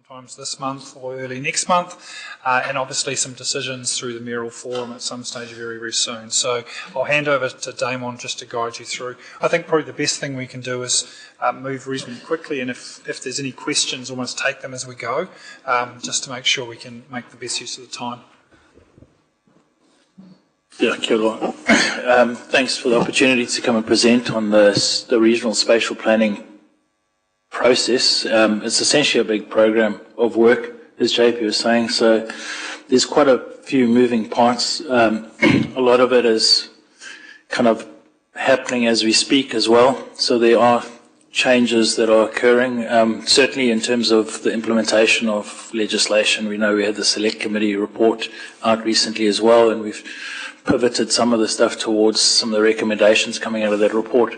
sometimes this month or early next month, and obviously some decisions through the mayoral forum at some stage very, very soon. So I'll hand over to Damon just to guide you through. I think probably the best thing we can do is move reasonably quickly, and if there's any questions, almost take them as we go, just to make sure we can make the best use of the time. Yeah, kia ora. Thanks for the opportunity to come and present on the regional spatial planning process. It's essentially a big program of work, as JP was saying, so there's quite a few moving parts. A lot of it is kind of happening as we speak as well, so there are changes that are occurring, certainly in terms of the implementation of legislation. We know we had the Select Committee report out recently as well, and we've pivoted some of the stuff towards some of the recommendations coming out of that report.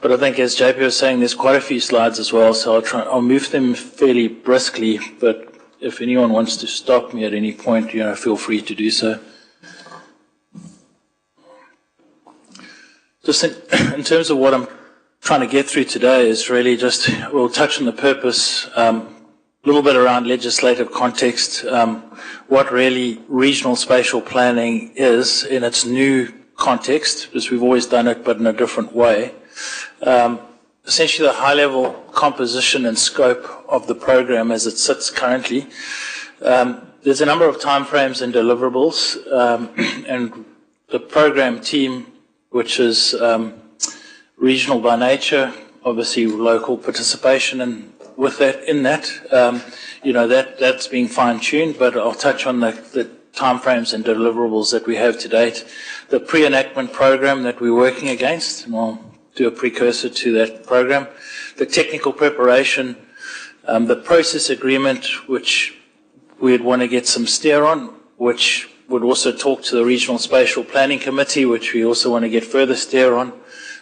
But I think, as JP was saying, there's quite a few slides as well, so I'll move them fairly briskly, but if anyone wants to stop me at any point, feel free to do so. Just in terms of what I'm trying to get through today is really just, we'll touch on the purpose, a little bit around legislative context, what really regional spatial planning is in its new context, because we've always done it but in a different way. Essentially the high-level composition and scope of the program as it sits currently. There's a number of timeframes and deliverables, and the program team, which is regional by nature, obviously local participation, and with that, that's being fine-tuned, but I'll touch on the timeframes and deliverables that we have to date. The pre-enactment program that we're working against, and I'll do a precursor to that program. The technical preparation, the process agreement, which we'd want to get some steer on, which would also talk to the Regional Spatial Planning Committee, which we also want to get further steer on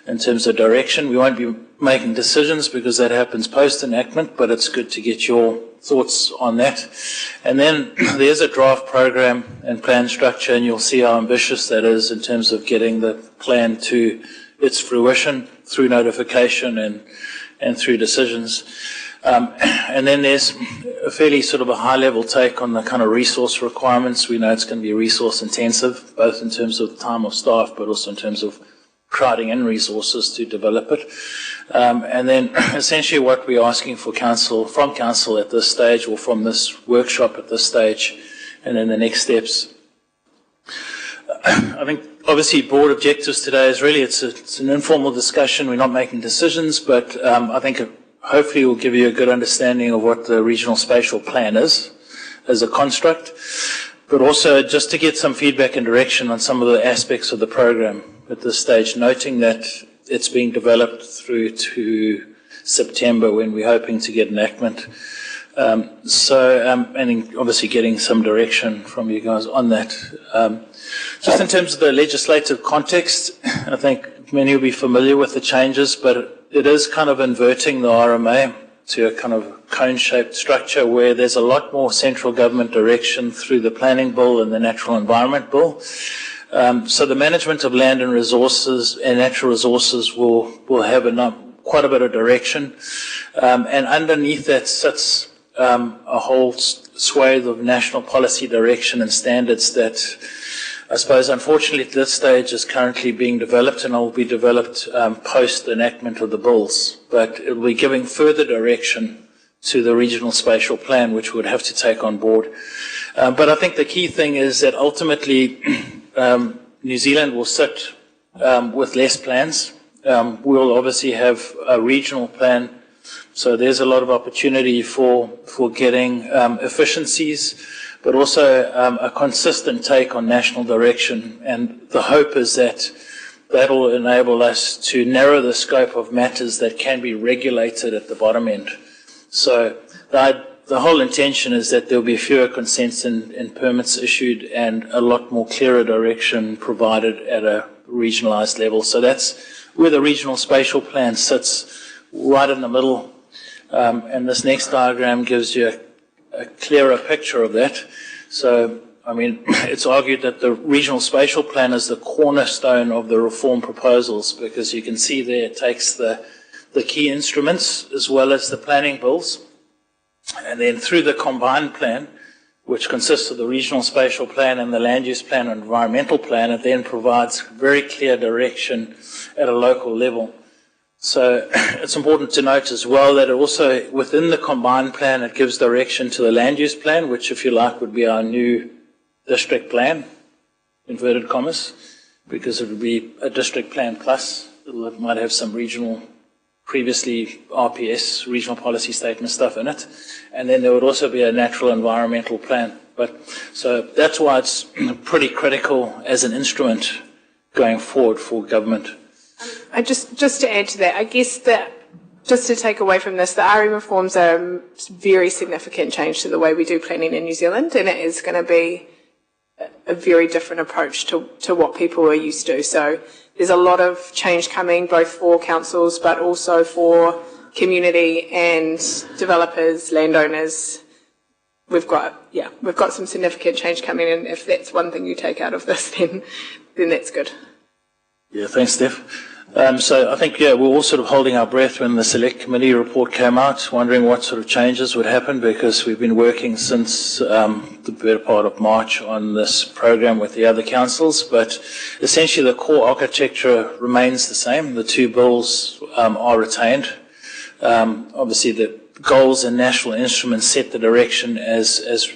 in terms of direction. We won't be making decisions because that happens post-enactment, but it's good to get your thoughts on that. And then there's a draft program and plan structure, and you'll see how ambitious that is in terms of getting the plan to its fruition through notification and through decisions. And then there's a fairly sort of a high-level take on the kind of resource requirements. We know it's going to be resource intensive, both in terms of the time of staff, but also in terms of crowding in resources to develop it. And then essentially what we're asking from council at this stage, or from this workshop at this stage, and then the next steps. I think obviously broad objectives today is really, it's an informal discussion. We're not making decisions, but I think hopefully will give you a good understanding of what the regional spatial plan is as a construct, but also just to get some feedback and direction on some of the aspects of the program at this stage, noting that it's being developed through to September when we're hoping to get enactment. And obviously getting some direction from you guys on that. Just in terms of the legislative context, I think many will be familiar with the changes, but it is kind of inverting the RMA to a kind of cone-shaped structure where there's a lot more central government direction through the planning bill and the natural environment bill. So the management of land and resources and natural resources will have quite a bit of direction. And underneath that sits a whole swathe of national policy direction and standards that I suppose unfortunately at this stage is currently being developed and will be developed post enactment of the bills, but it will be giving further direction to the regional spatial plan, which we'd have to take on board. But I think the key thing is that ultimately New Zealand will sit with less plans. We'll obviously have a regional plan, so there's a lot of opportunity for getting efficiencies, but also a consistent take on national direction. And the hope is that that will enable us to narrow the scope of matters that can be regulated at the bottom end. So the whole intention is that there will be fewer consents and permits issued and a lot more clearer direction provided at a regionalised level. So that's where the regional spatial plan sits, right in the middle. And this next diagram gives you a clearer picture of that. So, I mean, it's argued that the regional spatial plan is the cornerstone of the reform proposals, because you can see there it takes the key instruments as well as the planning bills, And then through the combined plan, which consists of the regional spatial plan and the land use plan and environmental plan, it then provides very clear direction at a local level. So it's important to note as well that it also, within the combined plan, it gives direction to the land use plan, which, if you like, would be our new district plan, inverted commas, because it would be a district plan plus. It might have some regional, previously RPS, regional policy statement stuff in it. And then there would also be a natural environmental plan. So that's why it's pretty critical as an instrument going forward for government. Just to add to that, I guess that just to take away from this, the RE reforms are a very significant change to the way we do planning in New Zealand, and it is going to be a very different approach to what people are used to. So there's a lot of change coming, both for councils, but also for community and developers, landowners. We've got some significant change coming, and if that's one thing you take out of this, then that's good. Yeah, thanks, Steph. So I think, we're all sort of holding our breath when the Select Committee report came out, wondering what sort of changes would happen, because we've been working since the better part of March on this program with the other councils. But essentially the core architecture remains the same. The two bills are retained. Obviously the goals and national instruments set the direction as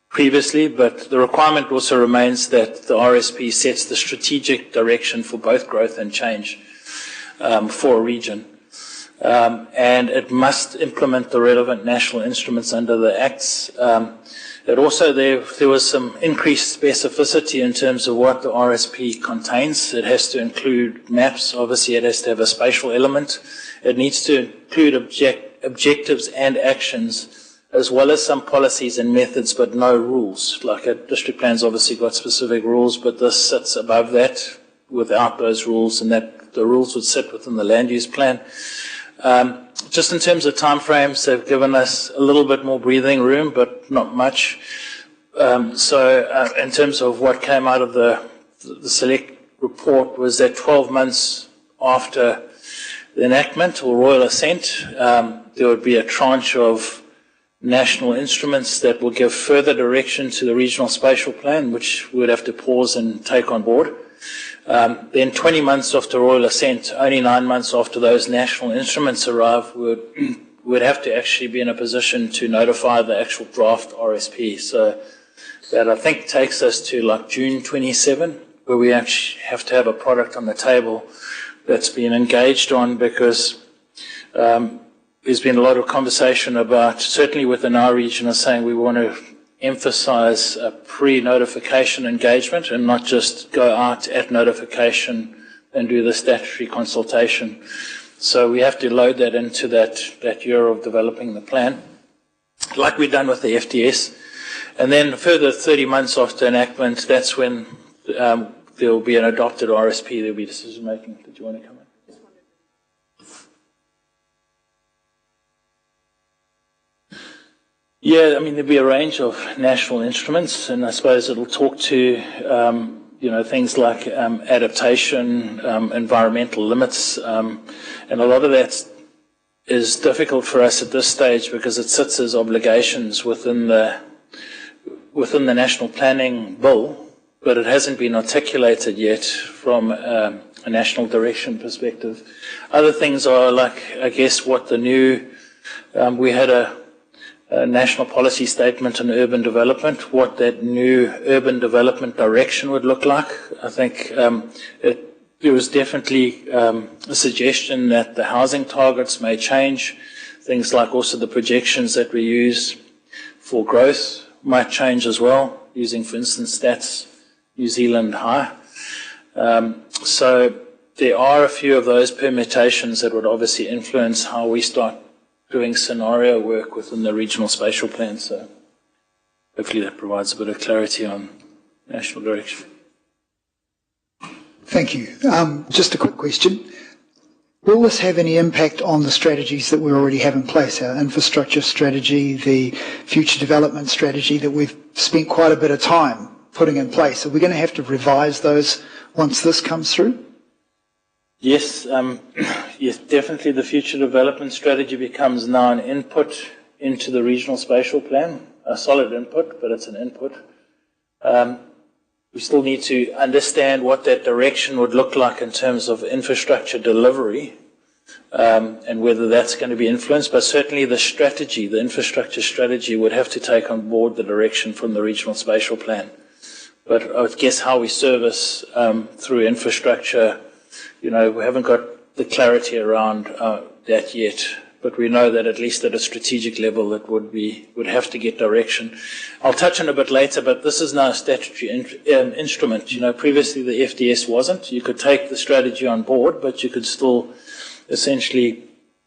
previously, but the requirement also remains that the RSP sets the strategic direction for both growth and change for a region. And it must implement the relevant national instruments under the Acts. It also, there was some increased specificity in terms of what the RSP contains. It has to include maps. Obviously, it has to have a spatial element. It needs to include objectives and actions, as well as some policies and methods, but no rules. Like a district plan's obviously got specific rules, but this sits above that without those rules, and that the rules would sit within the land use plan. Just in terms of timeframes, they've given us a little bit more breathing room, but not much. So in terms of what came out of the Select report was that 12 months after the enactment or royal assent, there would be a tranche of national instruments that will give further direction to the regional spatial plan, which we would have to pause and take on board. Then 20 months after royal assent, only 9 months after those national instruments arrive, we'd have to actually be in a position to notify the actual draft RSP. So that I think takes us to like June 27, where we actually have to have a product on the table that's been engaged on, because there's been a lot of conversation about, certainly within our region, of saying we want to emphasize a pre-notification engagement and not just go out at notification and do the statutory consultation. So we have to load that into that year of developing the plan, like we've done with the FDS. And then further 30 months after enactment, that's when there will be an adopted RSP, there will be decision making. Did you want to come in? Yeah, I mean, there'll be a range of national instruments, and I suppose it'll talk to, things like adaptation, environmental limits, and a lot of that is difficult for us at this stage because it sits as obligations within the national planning bill, but it hasn't been articulated yet from a national direction perspective. Other things are like, I guess, what the new, we had a national policy statement on urban development, what that new urban development direction would look like. I think there was definitely a suggestion that the housing targets may change. Things like also the projections that we use for growth might change as well, using, for instance, stats New Zealand high. So there are a few of those permutations that would obviously influence how we start doing scenario work within the regional spatial plan. So hopefully that provides a bit of clarity on national direction. Thank you. Just a quick question. Will this have any impact on the strategies that we already have in place, our infrastructure strategy, the future development strategy that we've spent quite a bit of time putting in place? Are we going to have to revise those once this comes through? Yes, yes, definitely the future development strategy becomes now an input into the regional spatial plan, a solid input, but it's an input. We still need to understand what that direction would look like in terms of infrastructure delivery, and whether that's going to be influenced. But certainly the strategy, the infrastructure strategy, would have to take on board the direction from the regional spatial plan. But I would guess how we service through infrastructure, we haven't got the clarity around that yet. But we know that at least at a strategic level it would have to get direction. I'll touch on it a bit later, but this is now a statutory instrument. Previously the FDS wasn't. You could take the strategy on board, but you could still essentially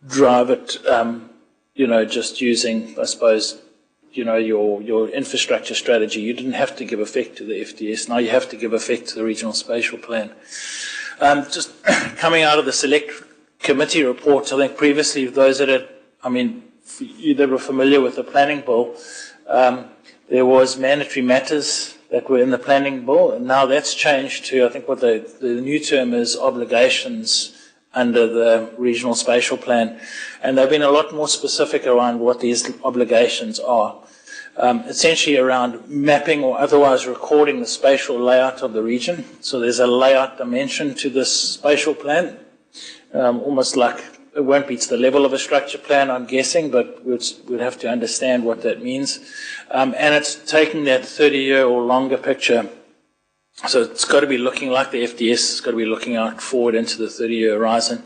drive it, just using, I suppose, your infrastructure strategy. You didn't have to give effect to the FDS. Now you have to give effect to the regional spatial plan. Just coming out of the select committee reports, I think previously those that were familiar with the planning bill, there was mandatory matters that were in the planning bill, and now that's changed to, I think what the new term is, obligations under the regional spatial plan. And they've been a lot more specific around what these obligations are. Essentially around mapping or otherwise recording the spatial layout of the region. So there's a layout dimension to this spatial plan. Almost like it won't be to the level of a structure plan, I'm guessing, but we'd have to understand what that means. And it's taking that 30-year or longer picture. So it's got to be looking like the FDS, it's got to be looking out forward into the 30-year horizon.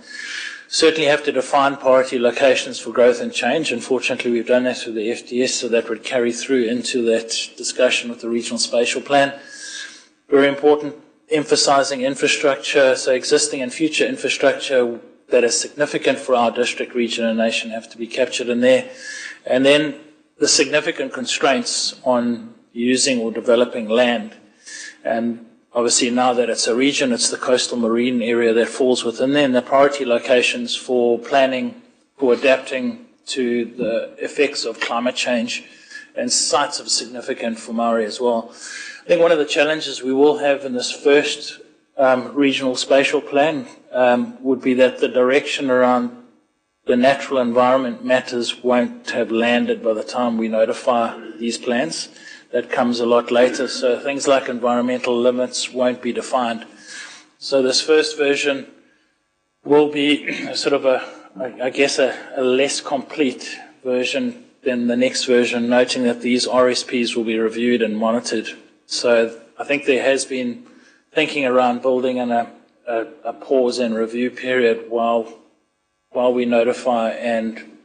Certainly have to define priority locations for growth and change. Unfortunately, we've done that with the FDS, so that would carry through into that discussion with the regional spatial plan. Very important. Emphasising infrastructure, so existing and future infrastructure that is significant for our district, region and nation have to be captured in there. And then the significant constraints on using or developing land. And obviously now that it's a region, it's the coastal marine area that falls within there, and the priority locations for planning, for adapting to the effects of climate change, and sites of significance for Maori as well. I think one of the challenges we will have in this first regional spatial plan would be that the direction around the natural environment matters won't have landed by the time we notify these plans. That comes a lot later, so things like environmental limits won't be defined. So this first version will be sort of a less complete version than the next version, noting that these RSPs will be reviewed and monitored. So I think there has been thinking around building in a pause and review period while we notify, and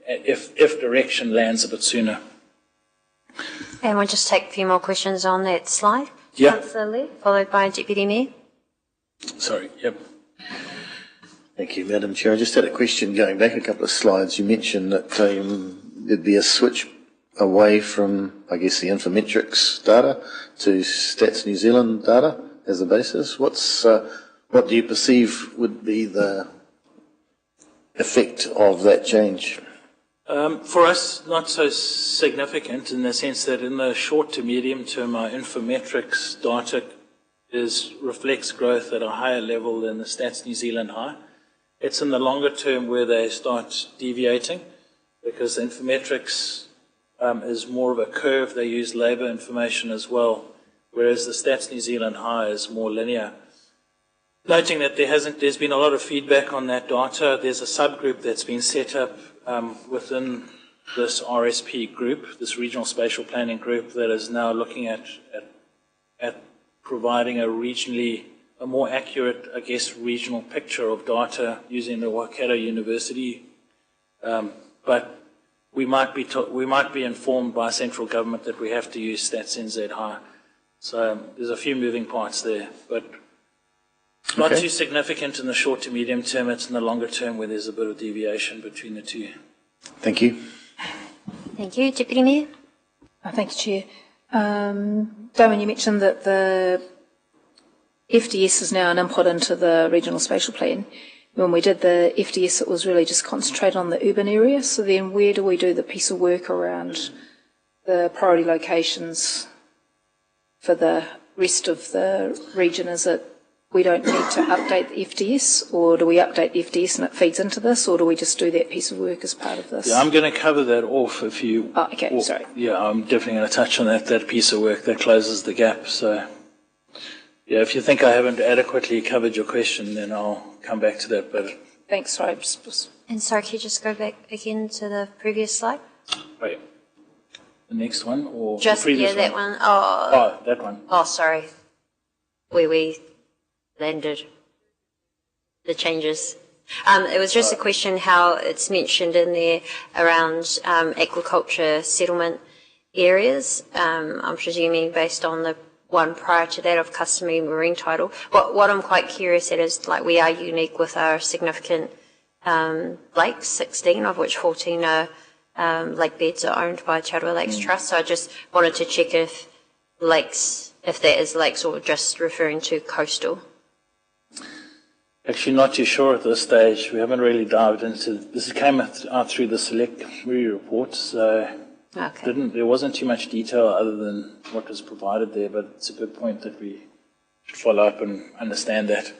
if direction lands a bit sooner. And we'll just take a few more questions on that slide. Yeah. Councillor Lee, followed by Deputy Mayor. Sorry, yep. Thank you, Madam Chair. I just had a question going back a couple of slides. You mentioned that there'd be a switch away from, I guess, the Infometrics data to Stats New Zealand data as a basis. What do you perceive would be the effect of that change? For us, not so significant in the sense that in the short to medium term, our Infometrics data reflects growth at a higher level than the Stats New Zealand high. It's in the longer term where they start deviating, because the Infometrics is more of a curve. They use labour information as well, whereas the Stats New Zealand high is more linear. Noting that there's been a lot of feedback on that data. There's a subgroup that's been set up within this RSP group, this regional spatial planning group, that is now looking at providing a more accurate, I guess, regional picture of data using the Waikato University. But we might be informed by central government that we have to use Stats NZ high. So there's a few moving parts there, but not too significant in the short to medium term. It's in the longer term where there's a bit of deviation between the two. Thank you. Thank you. Deputy Mayor. Thank you, Chair. Damon, you mentioned that the FDS is now an input into the regional spatial plan. When we did the FDS, it was really just concentrated on the urban area. So then where do we do the piece of work around the priority locations for the rest of the region? Is it we don't need to update the FDS, or do we update the FDS and it feeds into this, or do we just do that piece of work as part of this? Yeah, I'm going to cover that off if you... Oh, okay, sorry. Yeah, I'm definitely going to touch on that piece of work that closes the gap. So, yeah, if you think I haven't adequately covered your question, then I'll come back to that. But Thanks, sorry. And sorry, could you just go back again to the previous slide? wait, the next one or Just, the previous that one. Oh, that one. oh, sorry. Where we landed the changes. It was just a question how it's mentioned in there around aquaculture settlement areas. I'm presuming based on the one prior to that of customary marine title. What I'm quite curious at is, like, we are unique with our significant lakes, 16 of which 14 are lake beds are owned by Rotorua Lakes Trust. So I just wanted to check if that is lakes or just referring to coastal. Actually, not too sure at this stage. We haven't really dived into this. Came out through the select committee report, so there wasn't too much detail other than what was provided there. But it's a good point that we should follow up and understand that.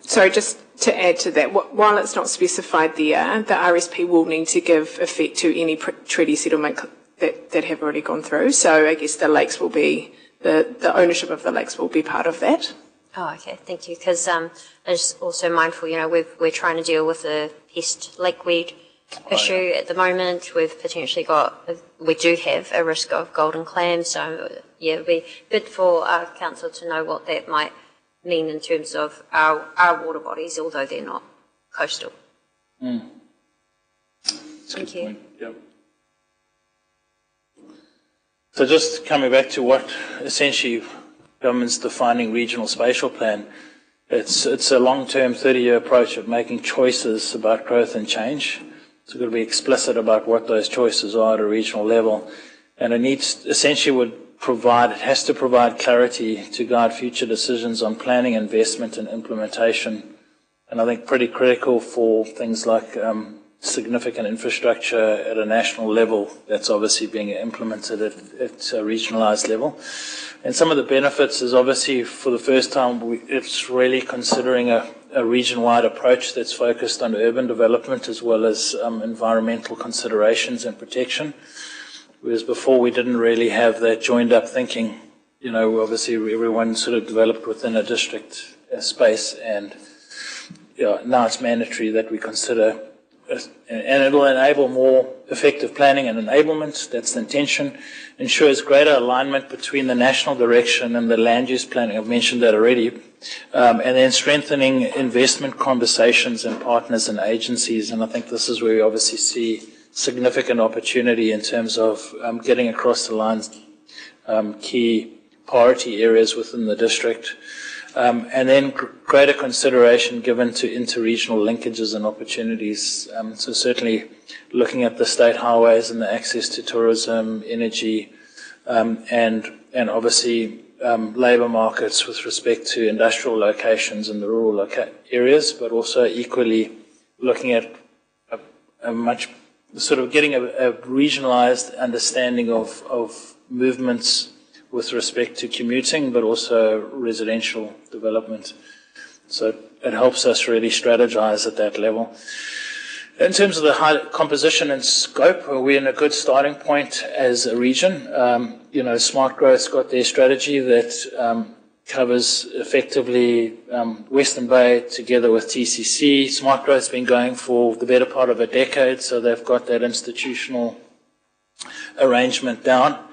Sorry, just to add to that, while it's not specified there, the RSP will need to give effect to any treaty settlement that have already gone through. So I guess the lakes will be the ownership of the lakes will be part of that. Oh, okay, thank you. Because I was also mindful, we're trying to deal with a pest lakeweed issue at the moment. We've potentially we do have a risk of golden clams. So, yeah, it would be good for our council to know what that might mean in terms of our water bodies, although they're not coastal. Thank you. Yep. So just coming back to what essentially government's defining regional spatial plan, it's a long-term 30-year approach of making choices about growth and change. So we've got to be explicit about what those choices are at a regional level. And it has to provide clarity to guide future decisions on planning, investment and implementation. And I think pretty critical for things like significant infrastructure at a national level that's obviously being implemented at a regionalised level. And some of the benefits is obviously for the first time it's really considering a region-wide approach that's focused on urban development as well as environmental considerations and protection. Whereas before we didn't really have that joined-up thinking. Obviously everyone sort of developed within a district space, and now it's mandatory that we consider, and it'll enable more effective planning and enablement. That's the intention. Ensures greater alignment between the national direction and the land use planning. I've mentioned that already. And then strengthening investment conversations and partners and agencies. And I think this is where we obviously see significant opportunity in terms of getting across the lines key priority areas within the district. And then greater consideration given to inter-regional linkages and opportunities. So certainly looking at the state highways and the access to tourism, energy, and obviously labour markets with respect to industrial locations in the rural areas, but also equally looking at a much sort of getting a regionalised understanding of movements with respect to commuting, but also residential development. So it helps us really strategize at that level. In terms of the high composition and scope, we're in a good starting point as a region. Smart Growth's got their strategy that covers effectively Western Bay together with TCC. Smart Growth's been going for the better part of a decade, so they've got that institutional arrangement down.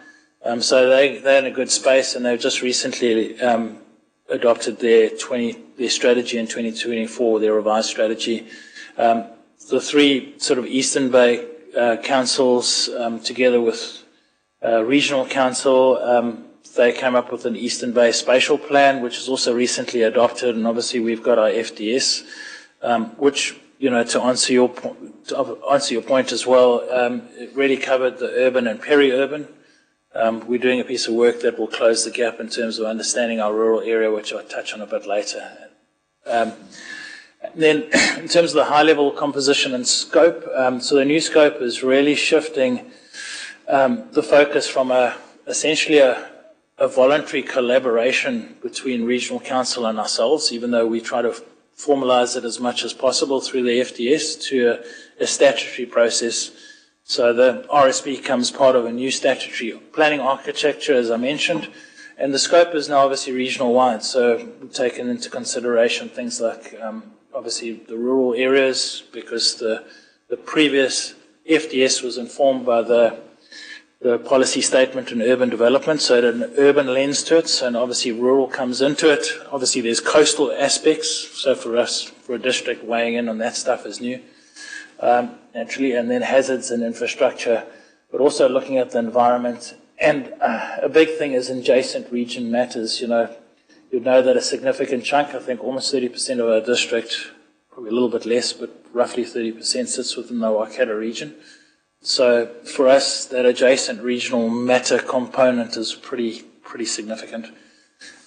So they're in a good space, and they've just recently adopted their strategy in 2024, their revised strategy. The three sort of Eastern Bay councils, together with regional council, they came up with an Eastern Bay Spatial Plan, which is also recently adopted, and obviously we've got our FDS, which, to answer your point as well, it really covered the urban and peri-urban. We're doing a piece of work that will close the gap in terms of understanding our rural area, which I'll touch on a bit later. Then, in terms of the high-level composition and scope, so the new scope is really shifting the focus from essentially a a voluntary collaboration between regional council and ourselves, even though we try to formalise it as much as possible through the FDS to a statutory process. So the RSP becomes part of a new statutory planning architecture, as I mentioned, and the scope is now obviously regional-wide. So we've taken into consideration things like obviously the rural areas, because the previous FDS was informed by the policy statement in urban development, so it had an urban lens to it, so and obviously rural comes into it. Obviously there's coastal aspects, so for us, for a district, weighing in on that stuff is new, naturally, and then hazards and infrastructure, but also looking at the environment. And a big thing is adjacent region matters. You'd know that a significant chunk, I think almost 30% of our district, probably a little bit less, but roughly 30% sits within the Waikato region. So for us, that adjacent regional matter component is pretty significant.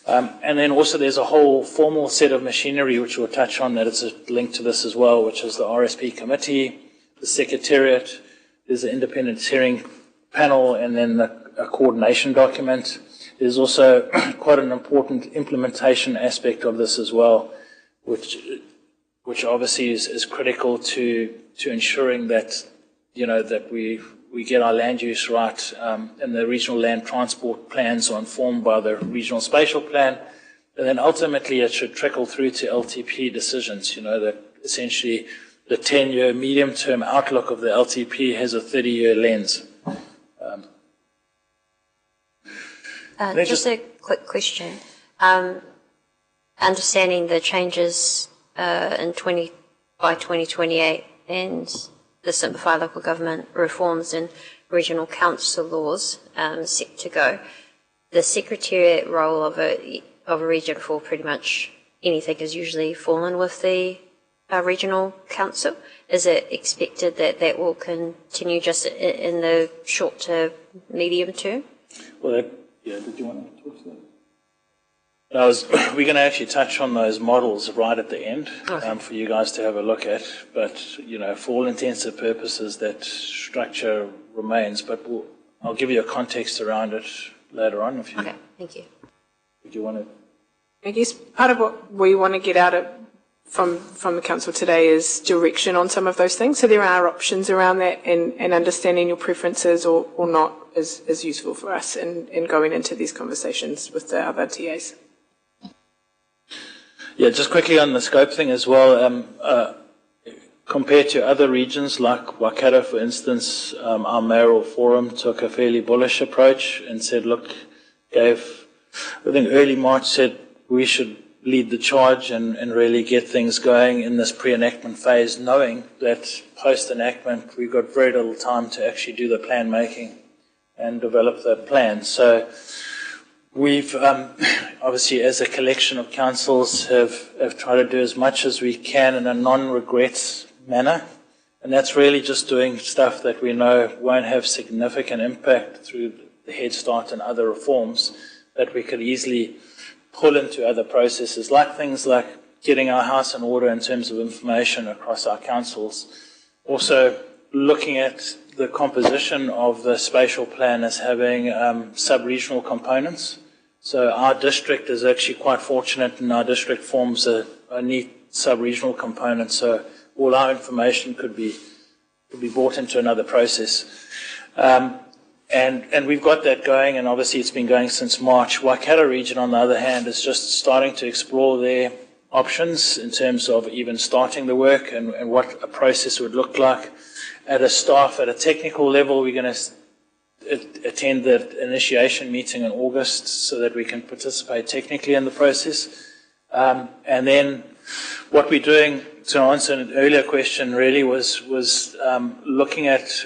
And then also there's a whole formal set of machinery which we'll touch on that is a link to this as well, which is the RSP committee, the secretariat, there's the independent hearing panel, and then a coordination document. There's also quite an important implementation aspect of this as well, which obviously is critical to ensuring that that we get our land use right, and the regional land transport plans are informed by the regional spatial plan, and then ultimately it should trickle through to LTP decisions. That essentially the 10-year medium-term outlook of the LTP has a 30-year lens. Just a quick question. Understanding the changes by 2028 and the simplified local government reforms and regional council laws set to go, the secretariat role of a region for pretty much anything is usually fallen with the regional council. Is it expected that will continue just in the short to medium term? Well, did you want to talk to that? We're going to actually touch on those models right at the end, for you guys to have a look at. But, for all intents and purposes, that structure remains. But I'll give you a context around it later on. Okay, thank you. Would you want to? I guess part of what we want to get out of from the council today is direction on some of those things. So there are options around that, and understanding your preferences or not is useful for us in going into these conversations with the other TAs. Yeah, just quickly on the scope thing as well, compared to other regions like Waikato, for instance, our mayoral forum took a fairly bullish approach and said, I think early March said we should lead the charge and really get things going in this pre-enactment phase, knowing that post-enactment we've got very little time to actually do the plan making and develop the plan. So we've obviously, as a collection of councils, have tried to do as much as we can in a non-regrets manner, and that's really just doing stuff that we know won't have significant impact through the Head Start and other reforms that we could easily pull into other processes, like things like getting our house in order in terms of information across our councils. Also looking at the composition of the spatial plan as having sub-regional components. So our district is actually quite fortunate, and our district forms a neat sub-regional component, so all our information could be brought into another process. And we've got that going, and obviously it's been going since March. Waikato region, on the other hand, is just starting to explore their options in terms of even starting the work and what a process would look like. At a technical level, we're going to attend the initiation meeting in August so that we can participate technically in the process. And then what we're doing, to answer an earlier question really, was looking at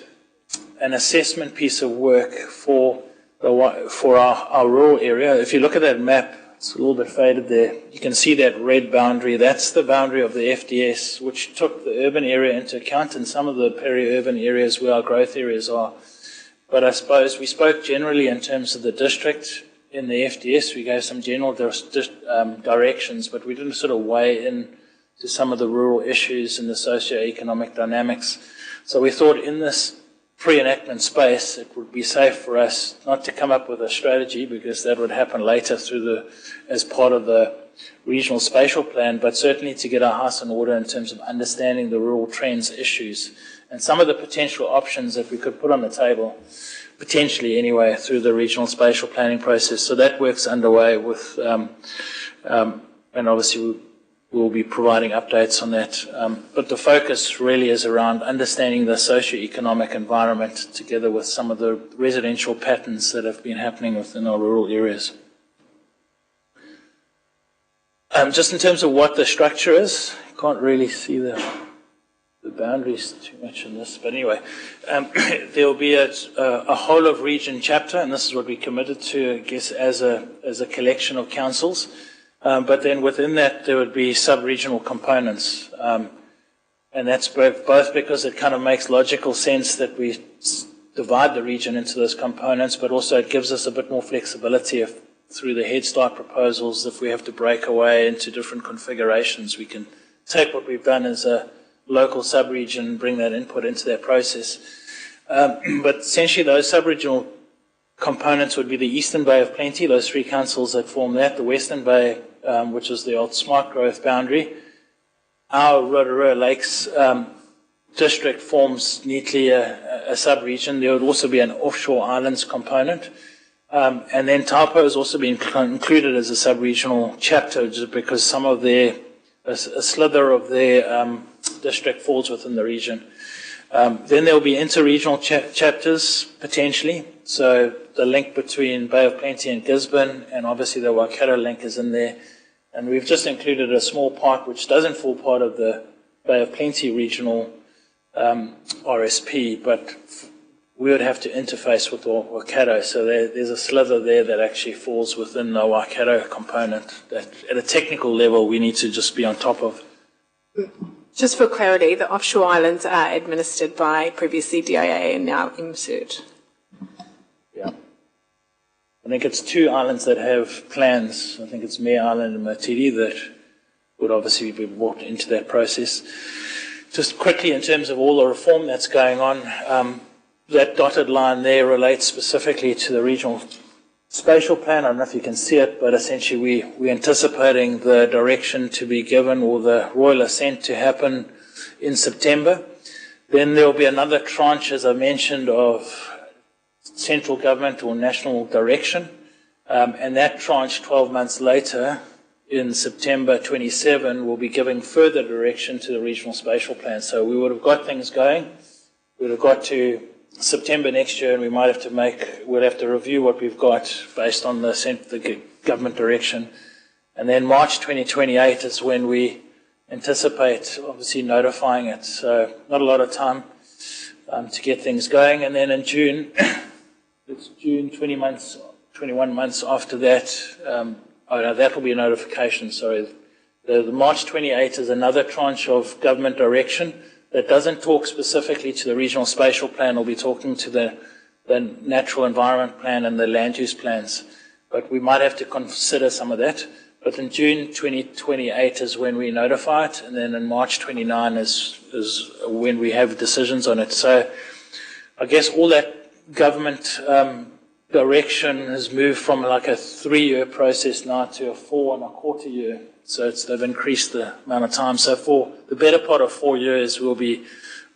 an assessment piece of work for our rural area. If you look at that map, it's a little bit faded there. You can see that red boundary. That's the boundary of the FDS, which took the urban area into account and some of the peri-urban areas where our growth areas are. But I suppose we spoke generally in terms of the district in the FDS. We gave some general directions, but we didn't sort of weigh in to some of the rural issues and the socio-economic dynamics. So we thought in this pre-enactment space, it would be safe for us not to come up with a strategy, because that would happen later as part of the regional spatial plan, but certainly to get our house in order in terms of understanding the rural trends issues and some of the potential options that we could put on the table, potentially anyway, through the regional spatial planning process. So that work's underway with, and obviously we'll be providing updates on that. But the focus really is around understanding the socio-economic environment together with some of the residential patterns that have been happening within our rural areas. Just in terms of what the structure is, you can't really see the boundaries too much in this, but anyway, there will be a whole of region chapter, and this is what we committed to, I guess, as a collection of councils. But then within that, there would be sub-regional components, and that's both because it kind of makes logical sense that we divide the region into those components, but also it gives us a bit more flexibility through the Head Start proposals. If we have to break away into different configurations, we can take what we've done as a local sub-region and bring that input into that process. But essentially those sub-regional components would be the Eastern Bay of Plenty, those three councils that form that, the Western Bay, which is the old smart growth boundary. Our Rotorua Lakes district forms neatly a sub-region. There would also be an offshore islands component. And then Taupo has also been included as a sub-regional chapter, just because some of a slither of their district falls within the region. Then there will be inter-regional chapters, potentially. So the link between Bay of Plenty and Gisborne, and obviously the Waikato link is in there. And we've just included a small part which doesn't fall part of the Bay of Plenty regional RSP, but we would have to interface with Waikato. So there's a slither there that actually falls within the Waikato component that at a technical level we need to just be on top of. Just for clarity, the offshore islands are administered by previously DIA and now MCERT. Yeah. I think it's two islands that have plans. I think it's Mare Island and Matiri that would obviously be brought into that process. Just quickly, in terms of all the reform that's going on, that dotted line there relates specifically to the regional spatial plan. I don't know if you can see it, but essentially we're anticipating the direction to be given, or the royal assent to happen, in September. Then there will be another tranche, as I mentioned, of central government or national direction, and that tranche 12 months later, in September 27, will be giving further direction to the regional spatial plan. So we would have got things going. We would have got to September next year, and we'll have to review what we've got based on the government direction. And then March 2028 is when we anticipate obviously notifying it. So not a lot of time to get things going. And then in June, it's June, 21 months after that, that will be a notification, sorry. The March 28 is another tranche of government direction that doesn't talk specifically to the regional spatial plan. We'll be talking to the natural environment plan and the land use plans. But we might have to consider some of that. But in June 2028 is when we notify it, and then in March 29 is when we have decisions on it. So I guess all that government direction has moved from like a 3-year process now to a 4.25 year. So they've increased the amount of time. So for the better part of 4 years, we'll be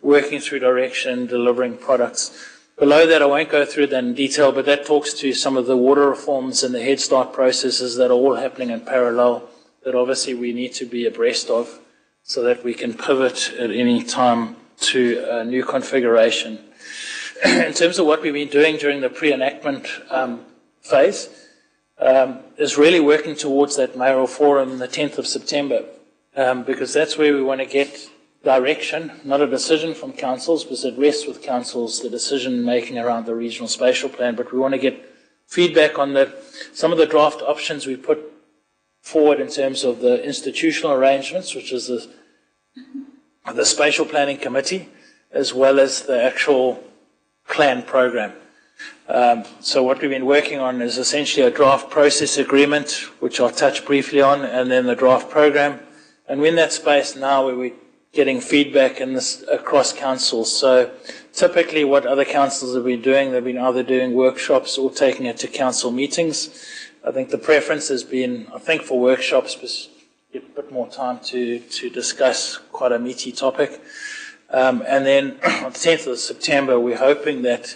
working through direction, delivering products. Below that, I won't go through that in detail, but that talks to some of the water reforms and the Head Start processes that are all happening in parallel, that obviously we need to be abreast of so that we can pivot at any time to a new configuration. In terms of what we've been doing during the pre-enactment phase, is really working towards that mayoral forum the 10th of September, because that's where we want to get direction, not a decision from councils, because it rests with councils, the decision making around the regional spatial plan, but we want to get feedback on some of the draft options we put forward in terms of the institutional arrangements, which is the spatial planning committee, as well as the actual plan program. So what we've been working on is essentially a draft process agreement, which I'll touch briefly on, and then the draft program. And we're in that space now where we're getting feedback in this across councils. So typically what other councils have been doing, they've been either doing workshops or taking it to council meetings. I think the preference has been, I think, for workshops, get a bit more time to discuss quite a meaty topic. And then on the 10th of September, we're hoping that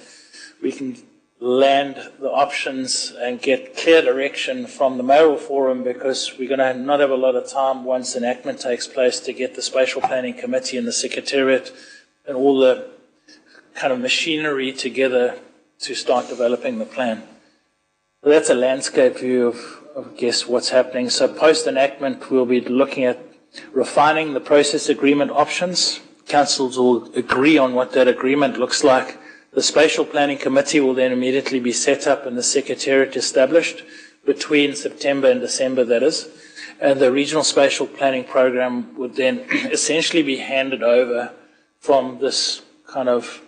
we can land the options and get clear direction from the mayoral forum, because we're going to not have a lot of time once enactment takes place to get the Spatial Planning Committee and the Secretariat and all the kind of machinery together to start developing the plan. So that's a landscape view of I guess, what's happening. So post-enactment, we'll be looking at refining the process agreement options. Councils will agree on what that agreement looks like. The Spatial Planning Committee will then immediately be set up and the Secretariat established between September and December, that is. And the Regional Spatial Planning Program would then essentially be handed over from this kind of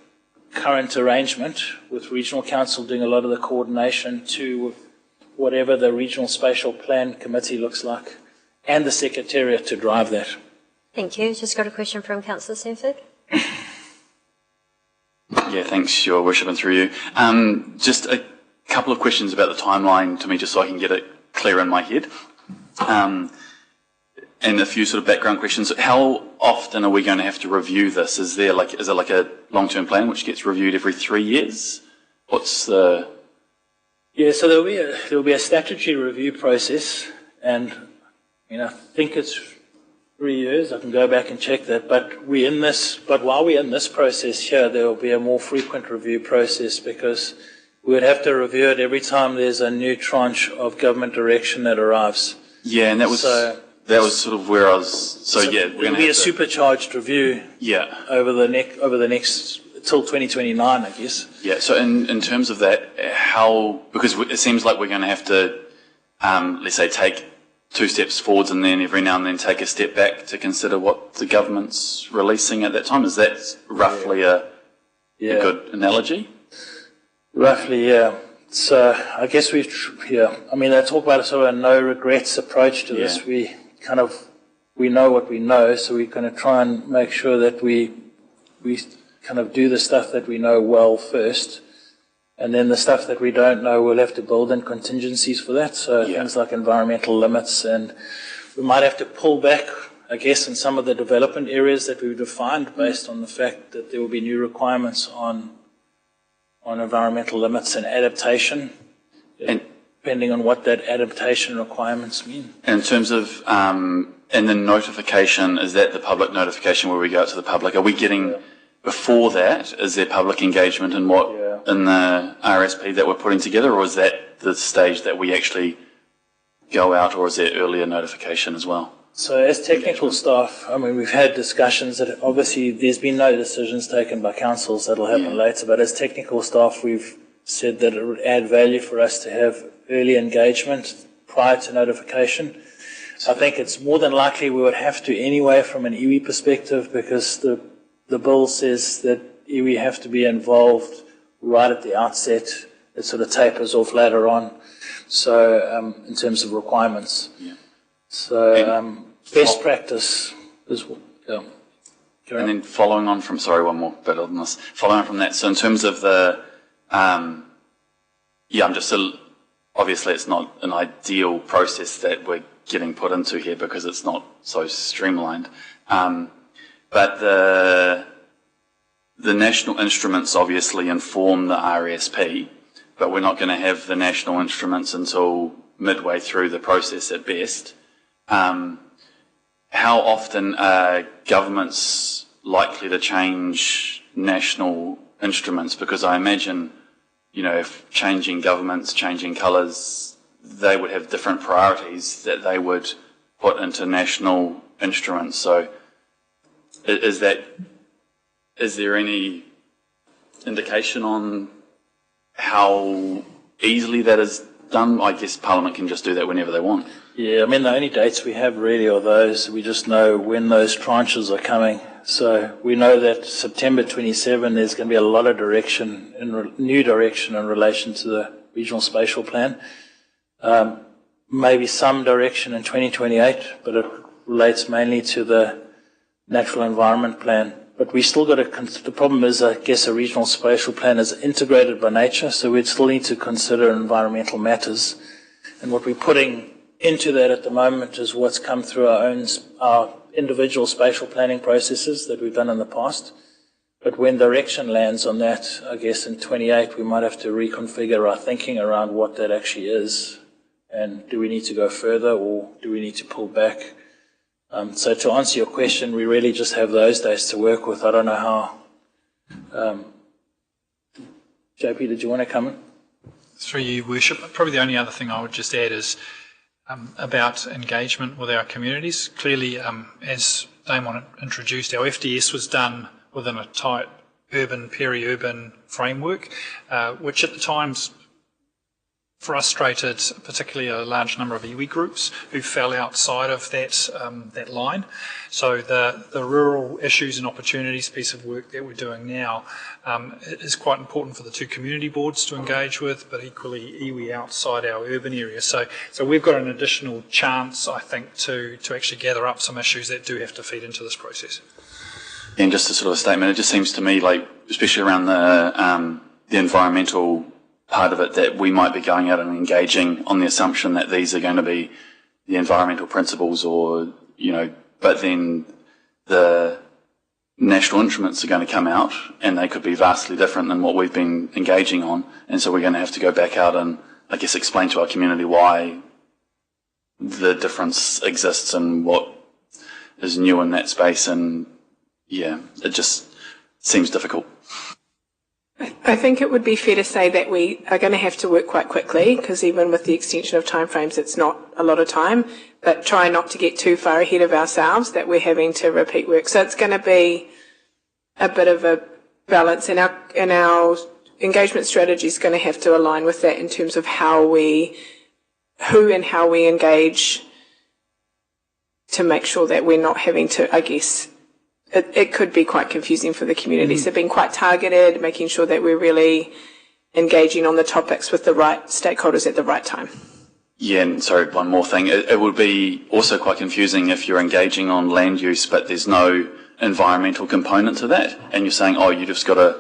current arrangement with Regional Council doing a lot of the coordination to whatever the Regional Spatial Plan Committee looks like, and the Secretariat to drive that. Thank you. Just got a question from Councillor Sanford. Yeah, thanks, Your Worship, and through you. Just a couple of questions about the timeline to me, just so I can get it clear in my head. And a few sort of background questions. How often are we going to have to review this? Is it like a long-term plan which gets reviewed every 3 years? What's the... Yeah, so there'll be a statutory review process, and I think it's 3 years. I can go back and check that. But while we're in this process here, there will be a more frequent review process, because we would have to review it every time there's a new tranche of government direction that arrives. Yeah, and that was sort of where I was. So yeah, it'll be a supercharged review. Yeah. Over the next till 2029, I guess. Yeah. So in terms of that, because it seems like we're going to have to, let's say, take 2 steps forwards and then every now and then take a step back to consider what the government's releasing at that time. Is that roughly a good analogy? Roughly, yeah. So I guess they talk about a sort of a no regrets approach to this. We know what we know, so we're going to try and make sure that we kind of do the stuff that we know well first, and then the stuff that we don't know, we'll have to build in contingencies for that. So things like environmental limits, and we might have to pull back, I guess, in some of the development areas that we've defined based on the fact that there will be new requirements on environmental limits and adaptation, and depending on what that adaptation requirements mean. In terms of, and the notification, is that the public notification where we go out to the public? Are we getting, before that, is there public engagement in in the RSP that we're putting together, or is that the stage that we actually go out, or is there earlier notification as well? So as technical staff, we've had discussions that obviously there's been no decisions taken by councils that'll happen later, but as technical staff we've said that it would add value for us to have early engagement prior to notification. I think it's more than likely we would have to anyway from an iwi perspective, because the bill says that iwi have to be involved right at the outset. It sort of tapers off later on. So in terms of requirements. Yeah. So best practice is And then following on from, one more bit on this. Following on from that, so in terms of the, obviously it's not an ideal process that we're getting put into here because it's not so streamlined. But the national instruments obviously inform the RSP, but we're not going to have the national instruments until midway through the process at best. How often are governments likely to change national instruments? Because I imagine, if changing governments, changing colours, they would have different priorities that they would put into national instruments. So is there any indication on how easily that is done? I guess Parliament can just do that whenever they want. Yeah, the only dates we have really are those. We just know when those tranches are coming. So we know that September 27 there's going to be a lot of new direction in relation to the Regional Spatial Plan. Maybe some direction in 2028, but it relates mainly to the natural environment plan. But we still got to, the problem is, I guess, a regional spatial plan is integrated by nature, so we'd still need to consider environmental matters. And what we're putting into that at the moment is what's come through our individual spatial planning processes that we've done in the past. But when direction lands on that, I guess in 28, we might have to reconfigure our thinking around what that actually is. And do we need to go further, or do we need to pull back? So to answer your question, we really just have those days to work with. I don't know how. JP, did you want to come in? Through you, Worship. Probably the only other thing I would just add is about engagement with our communities. Clearly, as Damon introduced, our FDS was done within a tight urban, peri-urban framework, which at the times frustrated particularly a large number of iwi groups who fell outside of that line. So the rural issues and opportunities piece of work that we're doing now is quite important for the two community boards to engage with, but equally iwi outside our urban area. So we've got an additional chance, I think, to actually gather up some issues that do have to feed into this process. And just a sort of a statement, it just seems to me like, especially around the environmental part of it, that we might be going out and engaging on the assumption that these are going to be the environmental principles, or, but then the national instruments are going to come out and they could be vastly different than what we've been engaging on. And so we're going to have to go back out and, I guess, explain to our community why the difference exists and what is new in that space. And yeah, it just seems difficult. I think it would be fair to say that we are going to have to work quite quickly, because even with the extension of timeframes, it's not a lot of time, but try not to get too far ahead of ourselves that we're having to repeat work. So it's going to be a bit of a balance, and our engagement strategy is going to have to align with that in terms of who and how we engage, to make sure that we're not having to, I guess, it could be quite confusing for the community. So being quite targeted, making sure that we're really engaging on the topics with the right stakeholders at the right time. Yeah, and sorry, one more thing. It would be also quite confusing if you're engaging on land use, but there's no environmental component to that. And you're saying, oh, you just got to,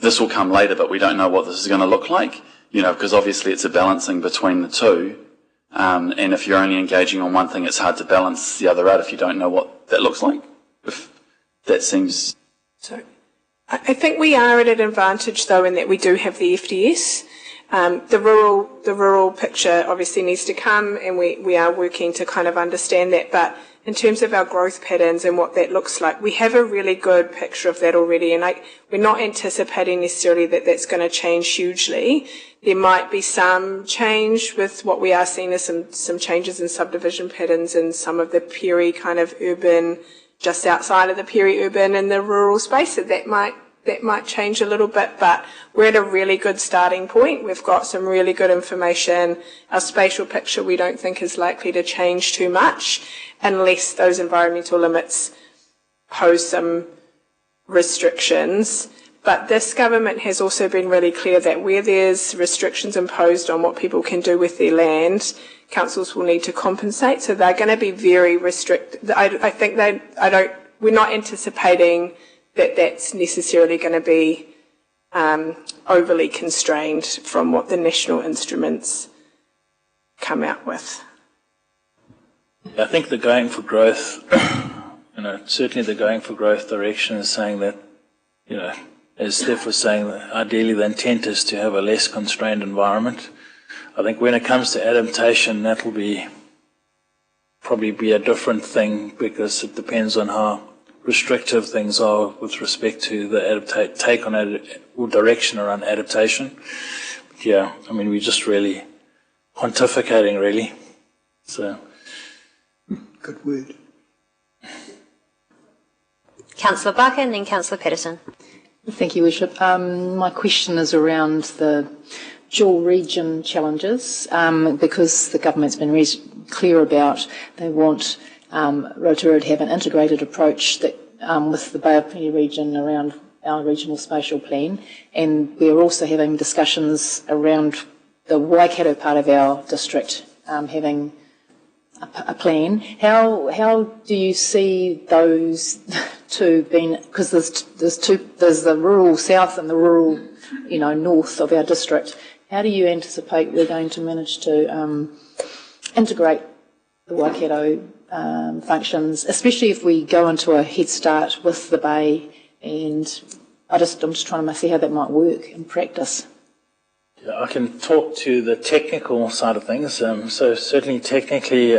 this will come later, but we don't know what this is going to look like. Because obviously it's a balancing between the two. And if you're only engaging on one thing, it's hard to balance the other out if you don't know what that looks like. If that seems... So I think we are at an advantage, though, in that we do have the FDS. The rural picture obviously needs to come, and we are working to kind of understand that. But in terms of our growth patterns and what that looks like, we have a really good picture of that already. And we're not anticipating necessarily that that's going to change hugely. There might be some change with what we are seeing as some changes in subdivision patterns in some of the peri kind of urban, just outside of the peri-urban and the rural space. So that might change a little bit, but we're at a really good starting point. We've got some really good information. Our spatial picture we don't think is likely to change too much unless those environmental limits pose some restrictions. But this government has also been really clear that where there's restrictions imposed on what people can do with their land, councils will need to compensate. So they're going to be very restricted. I think we're not anticipating that that's necessarily going to be overly constrained from what the national instruments come out with. I think the going for growth, certainly the going for growth direction is saying that, as Steph was saying, ideally the intent is to have a less constrained environment. I think when it comes to adaptation, that will probably be a different thing, because it depends on how restrictive things are with respect to the take on or direction around adaptation. But yeah, we're just really pontificating, really. So, good word. Councillor Barker and then Councillor Patterson. Thank you, Worship. My question is around the dual region challenges, because the government's been clear about they want Rotorua to have an integrated approach that with the Bay of Plenty region around our regional spatial plan, and we're also having discussions around the Waikato part of our district having a plan. How do you see those two being? Because there's the rural south and the rural, north of our district. How do you anticipate we're going to manage to integrate the Waikato functions, especially if we go into a head start with the Bay? And I'm just trying to see how that might work in practice. Yeah, I can talk to the technical side of things. So certainly technically,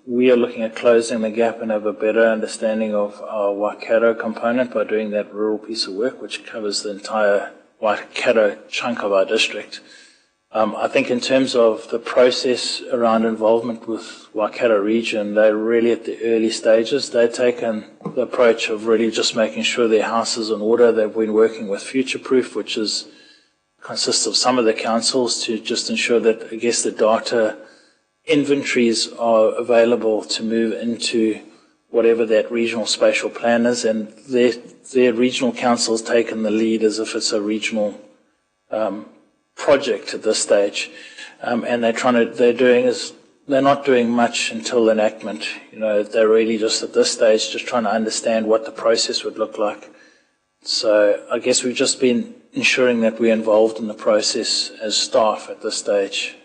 we are looking at closing the gap and have a better understanding of our Waikato component by doing that rural piece of work, which covers the entire Waikato chunk of our district. I think in terms of the process around involvement with Waikato region, they're really at the early stages. They've taken the approach of really just making sure their house is in order. They've been working with Future Proof, which consists of some of the councils, to just ensure that, I guess, the data inventories are available to move into whatever that regional spatial plan is, and their regional council has taken the lead as if it's a regional project at this stage, and they're not doing much until enactment. They're really just at this stage just trying to understand what the process would look like. So I guess we've just been ensuring that we're involved in the process as staff at this stage.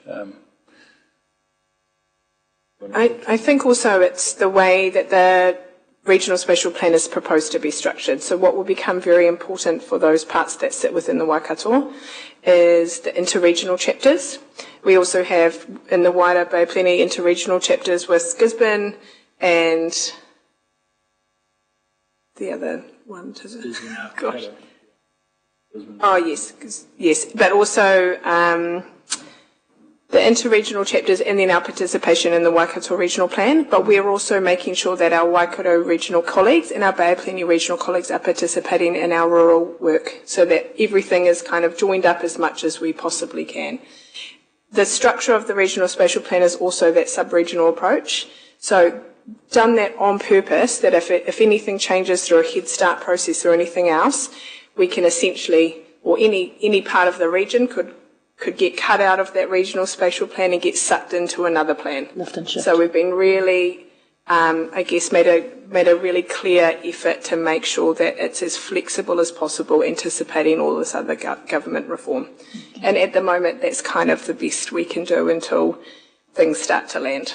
I think also it's the way that the regional spatial plan is proposed to be structured. So what will become very important for those parts that sit within the Waikato is the interregional chapters. We also have in the wider Bay plenty interregional chapters with Gisborne and the other one. Gosh. Oh yes, but also the interregional chapters and then our participation in the Waikato Regional Plan, but we're also making sure that our Waikato regional colleagues and our Bay of Plenty regional colleagues are participating in our rural work so that everything is kind of joined up as much as we possibly can. The structure of the regional spatial plan is also that sub-regional approach. So done that on purpose, that if anything changes through a head start process or anything else, we can essentially, or any part of the region could get cut out of that regional spatial plan and get sucked into another plan. Lift and shift. So we've been really, made a really clear effort to make sure that it's as flexible as possible, anticipating all this other government reform. Okay. And at the moment, that's kind of the best we can do until things start to land.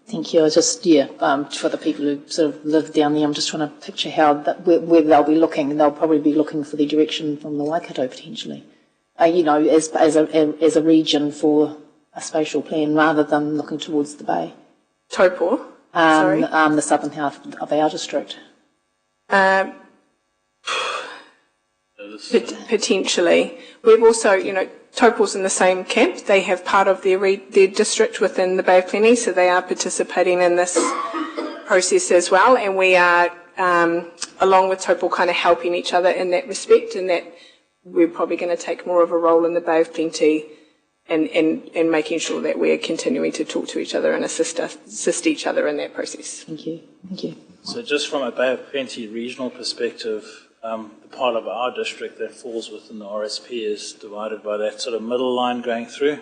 Thank you. I just, for the people who sort of live down there, I'm just trying to picture where they'll be looking. They'll probably be looking for the direction from the Waikato potentially. As a region for a spatial plan rather than looking towards the Bay. Taupo? Sorry? The southern half of our district. Potentially. We've also, Taupo's in the same camp. They have part of their district within the Bay of Plenty, so they are participating in this process as well, and we are, along with Taupo, kind of helping each other in that respect, and that we're probably going to take more of a role in the Bay of Plenty and making sure that we're continuing to talk to each other and assist each other in that process. Thank you. So just from a Bay of Plenty regional perspective, the part of our district that falls within the RSP is divided by that sort of middle line going through,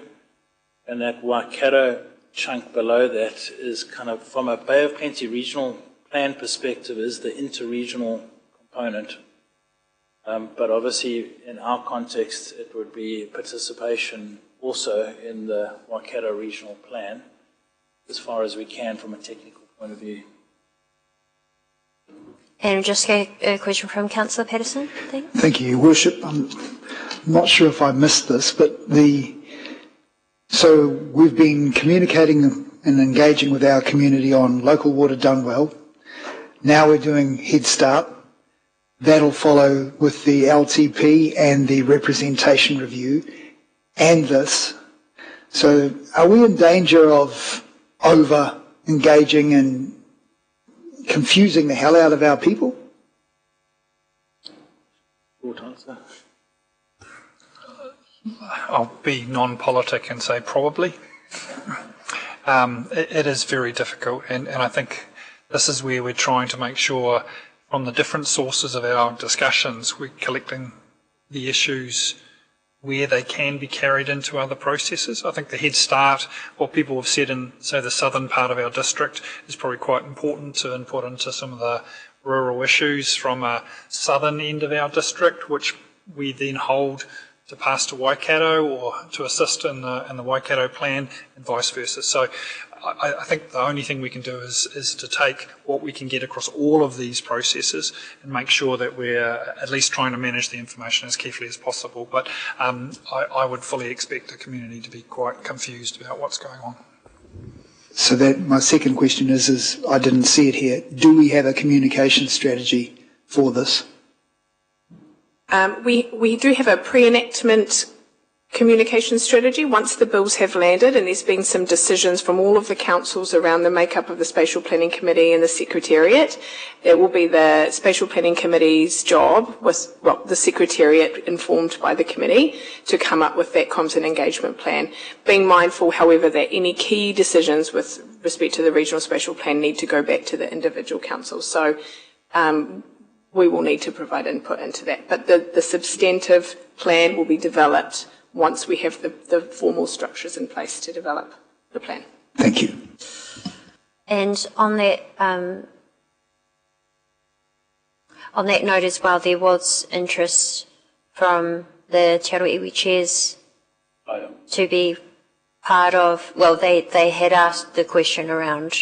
and that Waikato chunk below that is kind of, from a Bay of Plenty regional plan perspective, is the interregional component. But obviously, in our context, it would be participation also in the Waikato regional plan, as far as we can from a technical point of view. And just a question from Councillor Patterson. Thank you, Your Worship. I'm not sure if I missed this, but so we've been communicating and engaging with our community on local water done well. Now we're doing Head Start. That'll follow with the LTP and the representation review and this. So are we in danger of over-engaging and confusing the hell out of our people? Short answer. I'll be non-politic and say probably. It is very difficult, and I think this is where we're trying to make sure from the different sources of our discussions we're collecting the issues where they can be carried into other processes. I think the head start, what people have said in, say, the southern part of our district, is probably quite important to input into some of the rural issues from a southern end of our district, which we then hold to pass to Waikato or to assist in the Waikato plan and vice versa. So I think the only thing we can do is to take what we can get across all of these processes and make sure that we're at least trying to manage the information as carefully as possible. But I would fully expect the community to be quite confused about what's going on. So that my second question is I didn't see it here. Do we have a communication strategy for this? We do have a pre-enactment communication strategy once the bills have landed, and there's been some decisions from all of the councils around the makeup of the Spatial Planning Committee and the Secretariat. It will be the Spatial Planning Committee's job, with the Secretariat informed by the committee, to come up with that comms and engagement plan. Being mindful, however, that any key decisions with respect to the regional spatial plan need to go back to the individual councils. So we will need to provide input into that. But the substantive plan will be developed once we have the formal structures in place to develop the plan. Thank you. And on that note as well, there was interest from the Te Aroha Iwi chairs to be part of, well, they had asked the question around,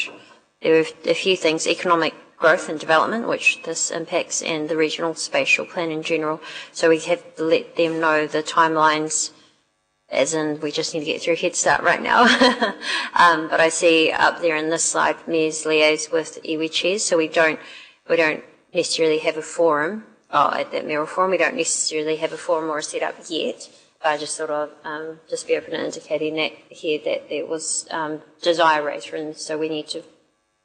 there were a few things, economic growth and development, which this impacts, and the regional spatial plan in general. So we have to let them know the timelines, as in we just need to get through Head Start right now. But I see up there in this slide, Mayor's liaise with iwi chairs, so we don't necessarily have a forum, at that mayoral forum, we don't necessarily have a forum or a set up yet. But I just thought I'd just be open to indicating that here that there was desire raised, and so we need to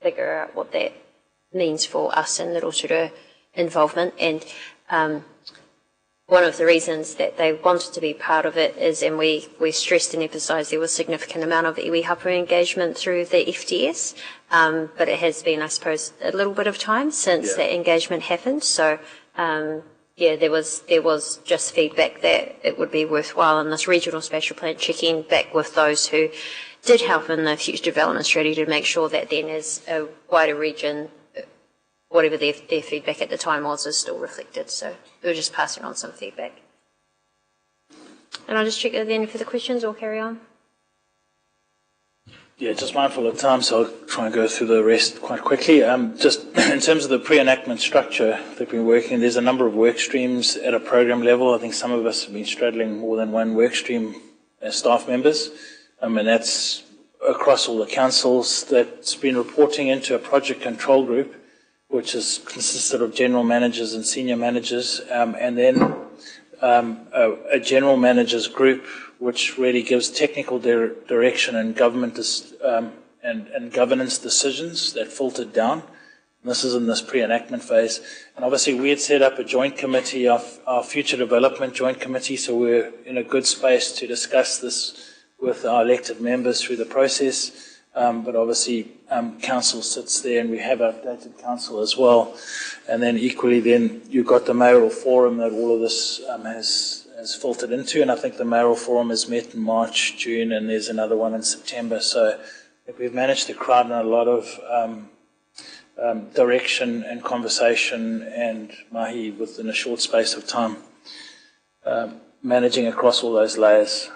figure out what that means for us in the Rotorua involvement. And one of the reasons that they wanted to be part of it is, and we stressed and emphasised, there was a significant amount of iwi hapa engagement through the FDS, but it has been, I suppose, a little bit of time since that engagement happened. So there was just feedback that it would be worthwhile in this regional spatial plan checking back with those who did help in the future development strategy to make sure that then as a wider region, whatever their feedback at the time was, is still reflected. So we were just passing on some feedback. And I'll just check are there any further questions or carry on? Yeah, just mindful of time, so I'll try and go through the rest quite quickly. Just in terms of the pre-enactment structure that we've been working, there's a number of work streams at a program level. I think some of us have been straddling more than one work stream as staff members, and that's across all the councils. That's been reporting into a project control group, which is consisted of general managers and senior managers, and then a general managers group, which really gives technical direction and government and governance decisions that filtered down. And this is in this pre-enactment phase. And obviously we had set up a joint committee, our future development joint committee, so we're in a good space to discuss this with our elected members through the process. But obviously council sits there, and we have updated council as well. And then equally then you've got the mayoral forum that all of this has filtered into, and I think the mayoral forum has met in March, June, and there's another one in September. So I think we've managed to crowd in a lot of direction and conversation and mahi within a short space of time, managing across all those layers.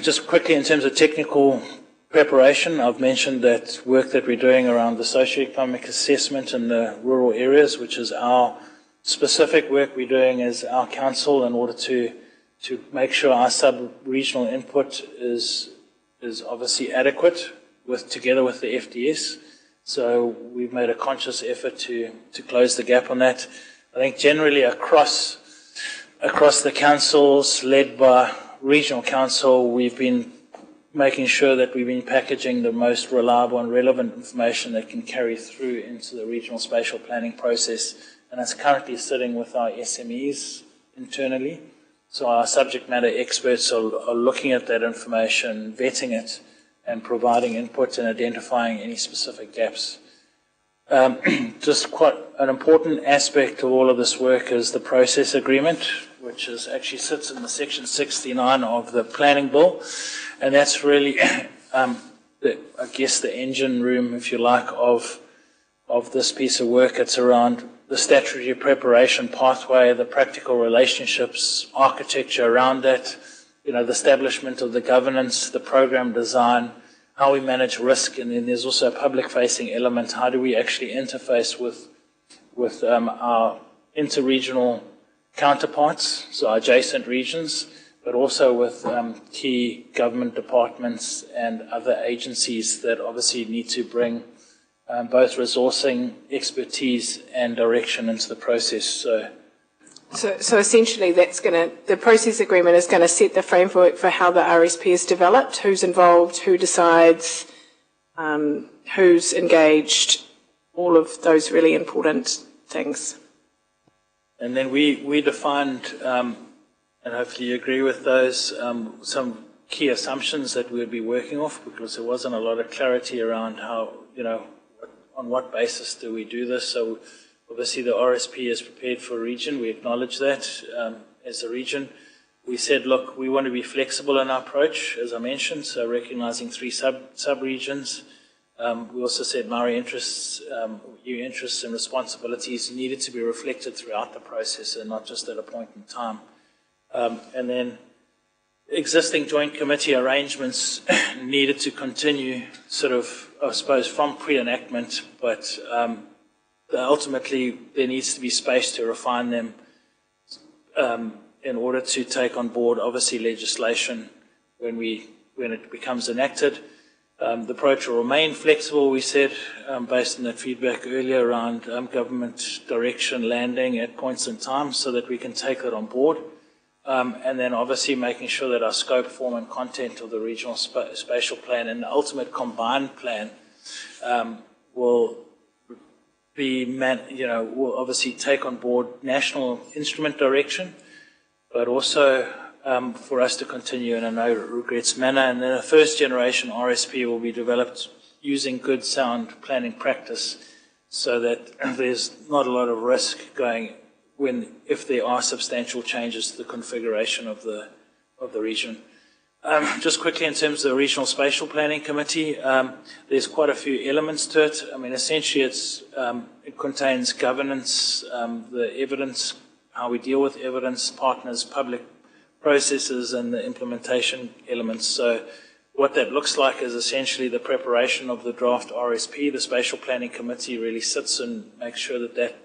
Just quickly in terms of technical preparation, I've mentioned that work that we're doing around the socioeconomic assessment in the rural areas, which is our specific work we're doing as our council in order to make sure our sub-regional input is obviously adequate together with the FDS. So we've made a conscious effort to close the gap on that. I think generally across the councils led by regional council, we've been making sure that we've been packaging the most reliable and relevant information that can carry through into the regional spatial planning process. And that's currently sitting with our SMEs internally. So our subject matter experts are looking at that information, vetting it, and providing input and identifying any specific gaps. Just quite an important aspect of all of this work is the process agreement, which is actually sits in the section 69 of the planning bill, and that's really, I guess, the engine room, if you like, of this piece of work. It's around the statutory preparation pathway, the practical relationships, architecture around that, the establishment of the governance, the program design, how we manage risk, and then there's also a public-facing element. How do we actually interface with our interregional counterparts, so our adjacent regions, but also with key government departments and other agencies that obviously need to bring both resourcing, expertise, and direction into the process. So essentially, the process agreement is going to set the framework for how the RSP is developed, who's involved, who decides, who's engaged, all of those really important things. And then we defined, and hopefully you agree with those, some key assumptions that we'd be working off, because there wasn't a lot of clarity around how, on what basis do we do this. So obviously the RSP is prepared for a region. We acknowledge that as a region. We said, look, we want to be flexible in our approach, as I mentioned, so recognizing 3 sub-regions. We also said Maori interests, EU interests and responsibilities needed to be reflected throughout the process and not just at a point in time. And then existing joint committee arrangements needed to continue sort of, I suppose, from pre-enactment, but ultimately there needs to be space to refine them in order to take on board, obviously, legislation when it becomes enacted. The approach will remain flexible, we said, based on that feedback earlier around government direction landing at points in time so that we can take that on board. And then obviously making sure that our scope, form and content of the regional spatial plan and the ultimate combined plan will will obviously take on board national instrument direction, but also for us to continue in a no regrets manner. And then a first generation RSP will be developed using good sound planning practice so that there's not a lot of risk going if there are substantial changes to the configuration of the region. Just quickly in terms of the Regional Spatial Planning Committee, there's quite a few elements to it. I mean, essentially it contains governance, the evidence, how we deal with evidence, partners, public processes, and the implementation elements. So what that looks like is essentially the preparation of the draft RSP. The Spatial Planning Committee really sits and makes sure that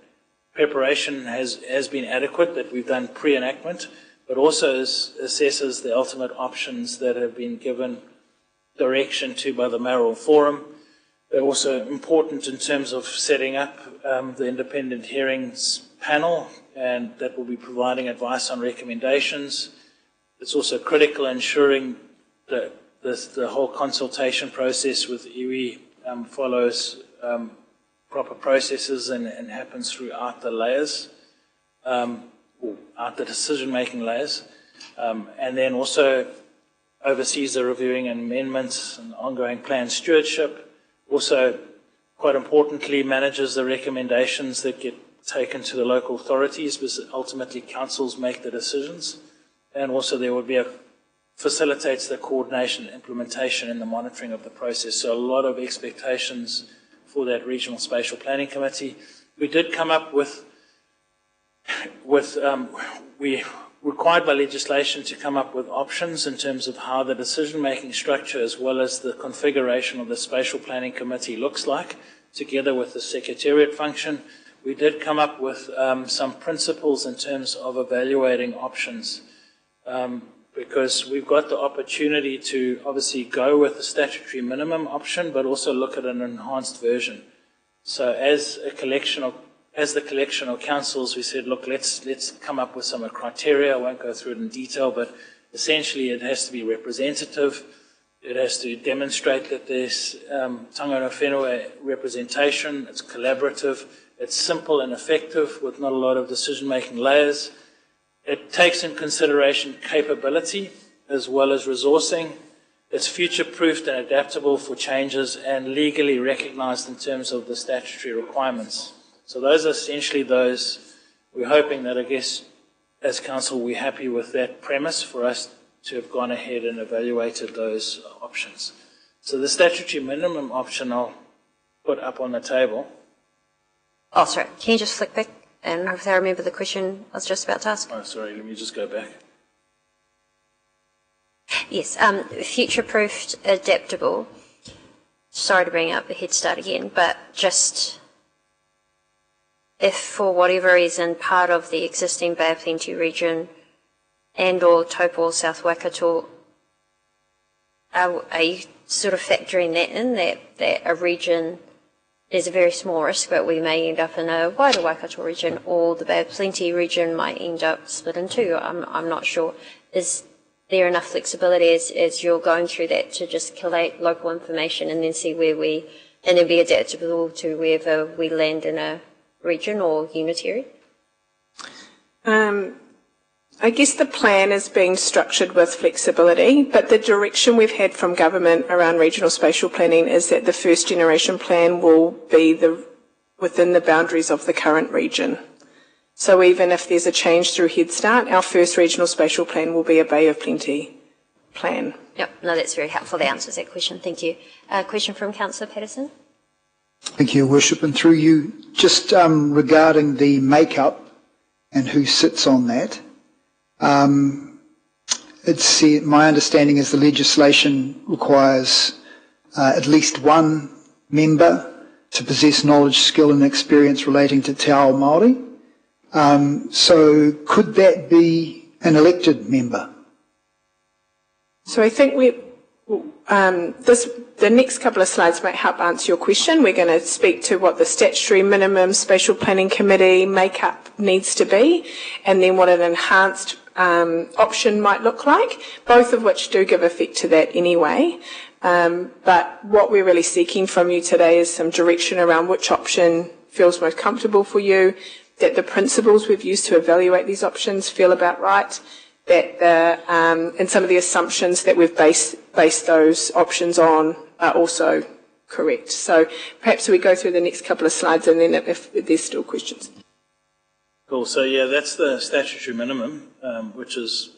preparation has been adequate, that we've done pre-enactment, but also assesses the ultimate options that have been given direction to by the Mayoral Forum. They're also important in terms of setting up the independent hearings panel, and that will be providing advice on recommendations. It's also critical ensuring that the whole consultation process with iwi follows proper processes and happens throughout the layers, out the decision-making layers, and then also oversees the reviewing and amendments and ongoing plan stewardship. Also, quite importantly, manages the recommendations that get taken to the local authorities, because ultimately councils make the decisions. And also there will be facilitates the coordination, implementation and the monitoring of the process. So a lot of expectations for that Regional Spatial Planning Committee. We did come up with we required by legislation to come up with options in terms of how the decision-making structure as well as the configuration of the Spatial Planning Committee looks like, together with the Secretariat function. We did come up with some principles in terms of evaluating options, because we've got the opportunity to obviously go with the statutory minimum option, but also look at an enhanced version. So as the collection of councils, we said, look, let's come up with some criteria. I won't go through it in detail, but essentially it has to be representative. It has to demonstrate that there's tangata whenua representation. It's collaborative. It's simple and effective with not a lot of decision-making layers. It takes in consideration capability as well as resourcing. It's future-proofed and adaptable for changes and legally recognised in terms of the statutory requirements. So those are essentially those. We're hoping that, I guess, as council, we're happy with that premise for us to have gone ahead and evaluated those options. So the statutory minimum option I'll put up on the table. Oh, sorry. Can you just flick back? And hopefully I remember the question I was just about to ask. Oh, sorry, let me just go back. Yes, future-proofed, adaptable. Sorry to bring up a head start again, but just if for whatever reason part of the existing Bay of Plenty region and or Taupo South Waikato, are you sort of factoring that in, that a region, there's a very small risk, but we may end up in a wider Waikato region, or the Bay of Plenty region might end up split in two? I'm not sure. Is there enough flexibility as you're going through that to just collate local information and then see and then be adaptable to wherever we land in a region or unitary? I guess the plan is being structured with flexibility, but the direction we've had from government around regional spatial planning is that the first generation plan will be within the boundaries of the current region. So even if there's a change through Head Start, our first regional spatial plan will be a Bay of Plenty plan. Yep, no, that's very helpful. That answers that question. Thank you. Question from Councillor Patterson. Thank you, Worship. And through you, just regarding the makeup and who sits on that, my understanding is the legislation requires at least one member to possess knowledge, skill and experience relating to Te Ao Māori. So could that be an elected member? So I think the next couple of slides might help answer your question. We're going to speak to what the statutory minimum spatial planning committee makeup needs to be, and then what an enhanced option might look like, both of which do give effect to that anyway. But what we're really seeking from you today is some direction around which option feels most comfortable for you, that the principles we've used to evaluate these options feel about right, that and some of the assumptions that we've based those options on are also correct. So perhaps we go through the next couple of slides and then if there's still questions. Cool. So yeah, that's the statutory minimum, which is,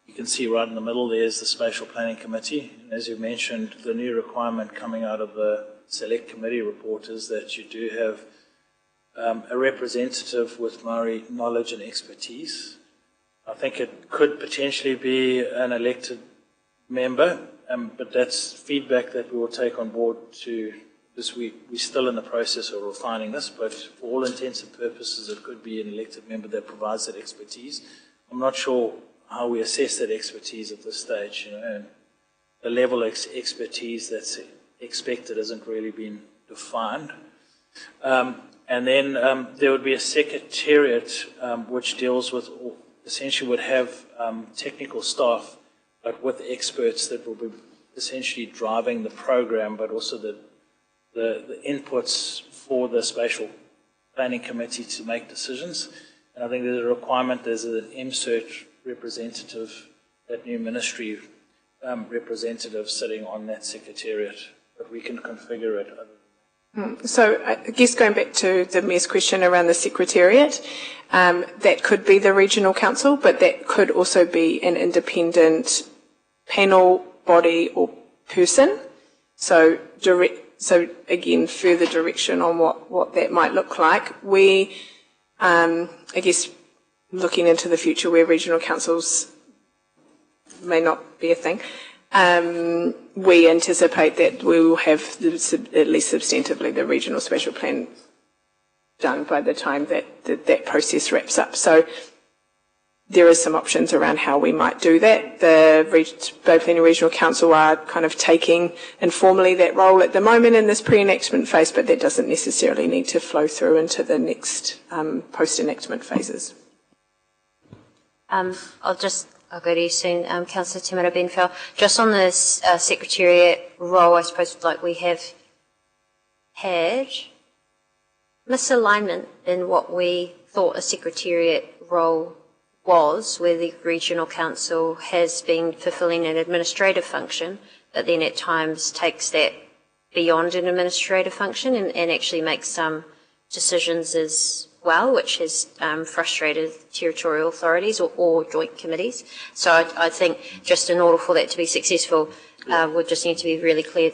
you can see right in the middle there's the Spatial Planning Committee. And as you mentioned, the new requirement coming out of the Select Committee report is that you do have a representative with Māori knowledge and expertise. I think it could potentially be an elected member, but that's feedback that we will take on board because we're still in the process of refining this, but for all intents and purposes it could be an elected member that provides that expertise. I'm not sure how we assess that expertise at this stage, and the level of expertise that's expected hasn't really been defined. And then there would be a secretariat which deals with, essentially would have technical staff, but with experts that will be essentially driving the program, but also the inputs for the Spatial Planning Committee to make decisions. And I think there's a requirement, there's an MCERT representative, that new ministry representative sitting on that secretariat, but we can configure it. So I guess going back to the Mayor's question around the Secretariat, that could be the Regional Council, but that could also be an independent panel, body or person. So again, further direction on what that might look like. We, I guess, looking into the future where Regional Councils may not be a thing, we anticipate that we will have at least substantively the regional spatial plan done by the time that process wraps up. So there is some options around how we might do that. The Bay of Plenty Regional Council are kind of taking informally that role at the moment in this pre-enactment phase, but that doesn't necessarily need to flow through into the next post-enactment phases. I'll go to you soon, Councillor Timera Benfell. Just on this Secretariat role, I suppose, like we have had misalignment in what we thought a Secretariat role was, where the Regional Council has been fulfilling an administrative function, but then at times takes that beyond an administrative function and actually makes some decisions as well, which has frustrated territorial authorities or joint committees. So I think just in order for that to be successful, we just need to be really clear,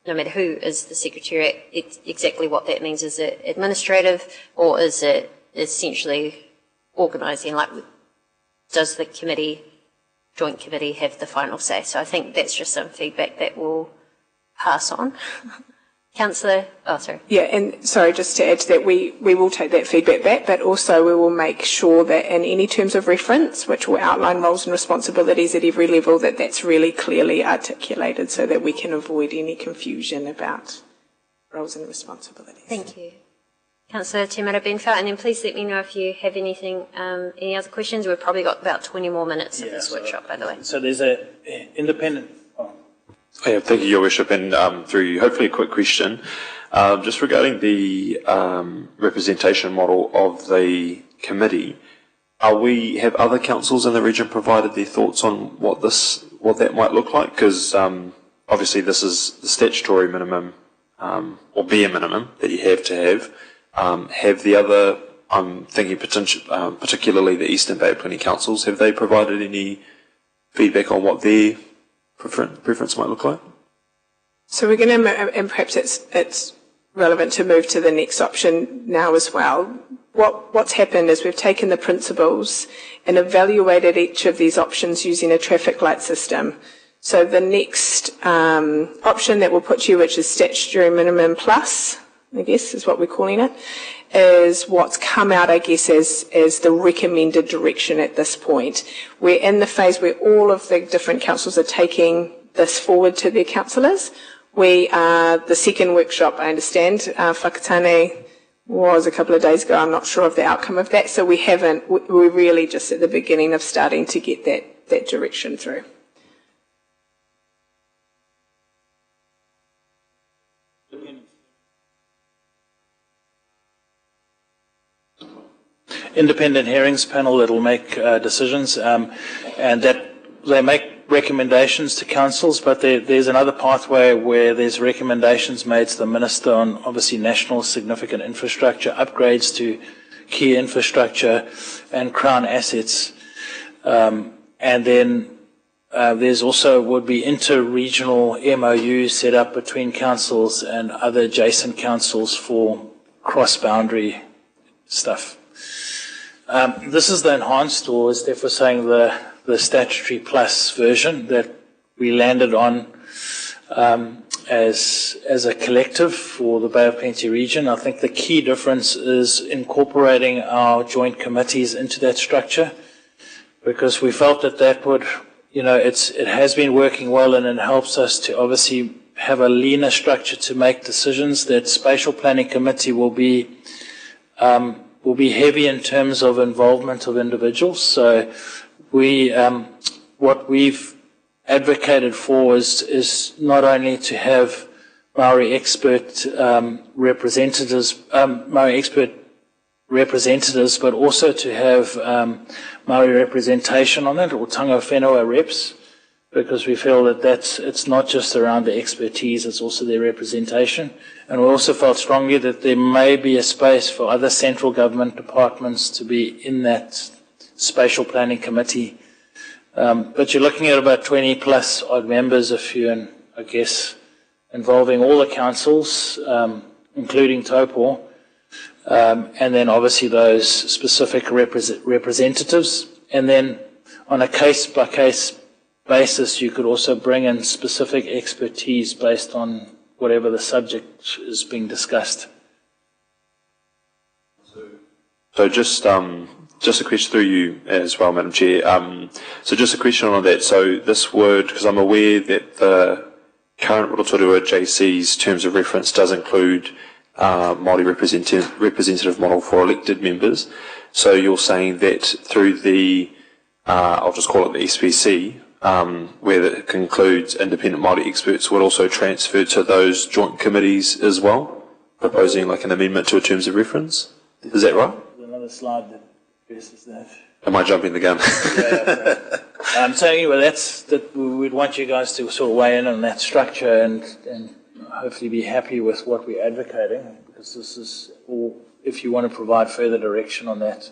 no matter who is the Secretariat, exactly what that means. Is it administrative or is it essentially organising? Like, does the joint committee have the final say? So I think that's just some feedback that we'll pass on. Councillor, sorry. Yeah, and sorry, just to add to that, we will take that feedback back, but also we will make sure that in any terms of reference, which will outline roles and responsibilities at every level, that's really clearly articulated so that we can avoid any confusion about roles and responsibilities. Thank you. Councillor Te Mara Benfeld, and then please let me know if you have anything, any other questions. We've probably got about 20 more minutes of this workshop, by the way. So there's an independent... Yeah, thank you, Your Worship, and through hopefully a quick question, just regarding the representation model of the committee. Have other councils in the region provided their thoughts on what that might look like? Because obviously this is the statutory minimum or bare minimum that you have to have. Have the other, I'm thinking particularly the Eastern Bay Plenty Councils, have they provided any feedback on what their preference might look like? So we're going to, and perhaps it's relevant to move to the next option now as well. What's happened is we've taken the principles and evaluated each of these options using a traffic light system. So the next option that we'll put to you, which is statutory minimum plus, I guess is what we're calling it, is what's come out, I guess, as the recommended direction at this point. We're in the phase where all of the different councils are taking this forward to their councillors. We are the second workshop, I understand. Whakatane was a couple of days ago. I'm not sure of the outcome of that. So we're really just at the beginning of starting to get that direction through. Independent hearings panel that will make decisions, and that they make recommendations to councils, but there's another pathway where there's recommendations made to the minister on obviously national significant infrastructure, upgrades to key infrastructure and Crown assets. And then there's also would be inter-regional MOUs set up between councils and other adjacent councils for cross-boundary stuff. This is the enhanced, or as Steph was saying, the statutory plus version that we landed on as a collective for the Bay of Plenty region. I think the key difference is incorporating our joint committees into that structure, because we felt that would, it has been working well, and it helps us to obviously have a leaner structure to make decisions. That Spatial Planning Committee will be heavy in terms of involvement of individuals. So what we've advocated for is not only to have Maori expert representatives, but also to have Maori representation on it, or tanga whenua reps, because we feel that it's not just around the expertise, it's also their representation. And we also felt strongly that there may be a space for other central government departments to be in that Spatial Planning Committee. But you're looking at about 20 plus odd members if you, I guess, involving all the councils, including Taupo, and then obviously those specific representatives. And then on a case-by-case basis, you could also bring in specific expertise based on whatever the subject is being discussed. So just a question through you as well, Madam Chair. So just a question on that. So this word, because I'm aware that the current Rotorua JC's terms of reference does include Māori representative model for elected members. So you're saying that through the, I'll just call it the SPC, where it concludes independent Māori experts, would also transfer to those joint committees as well, proposing like an amendment to a terms of reference? Is that right? There's another slide that addresses that. Am I jumping the gun? So anyway, we'd want you guys to sort of weigh in on that structure and hopefully be happy with what we're advocating, because this is all, if you want to provide further direction on that.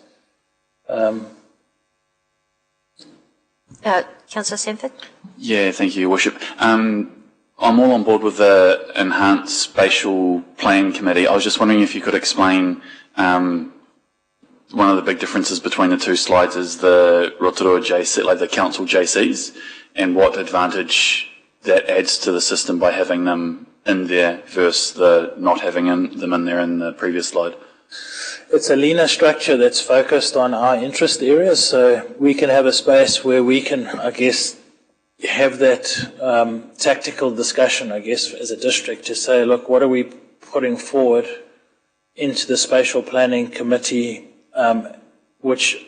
Councillor Sanford? Yeah, thank you, Your Worship. I'm all on board with the Enhanced Spatial Plan Committee. I was just wondering if you could explain one of the big differences between the two slides is the Rotorua JC, like the council JCs, and what advantage that adds to the system by having them in there versus the not having them in there in the previous slide. It's a leaner structure that's focused on our interest areas, so we can have a space where we can, I guess, have that tactical discussion, I guess, as a district to say, look, what are we putting forward into the Spatial Planning Committee, which,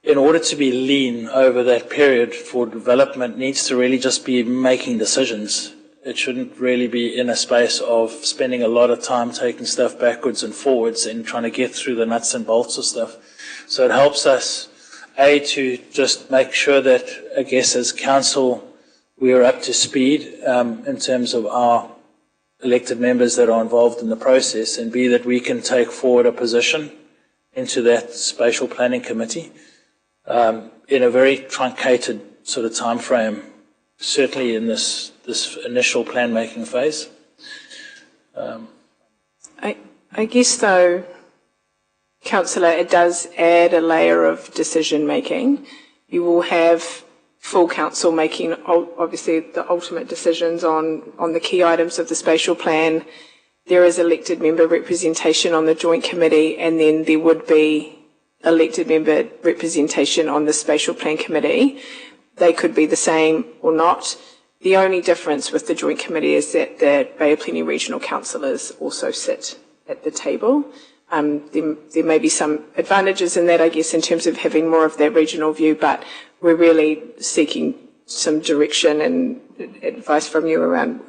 in order to be lean over that period for development, needs to really just be making decisions. It shouldn't really be in a space of spending a lot of time taking stuff backwards and forwards and trying to get through the nuts and bolts of stuff. So it helps us, A, to just make sure that, I guess, as council, we are up to speed in terms of our elected members that are involved in the process, and B, that we can take forward a position into that Spatial Planning Committee in a very truncated sort of time frame, certainly in this initial plan-making phase. I guess, though, Councillor, it does add a layer of decision-making. You will have full council making, obviously, the ultimate decisions on the key items of the spatial plan. There is elected member representation on the joint committee, and then there would be elected member representation on the spatial plan committee. They could be the same or not. The only difference with the joint committee is that the Bay of Plenty regional councillors also sit at the table. There may be some advantages in that, I guess, in terms of having more of that regional view, but we're really seeking some direction and advice from you around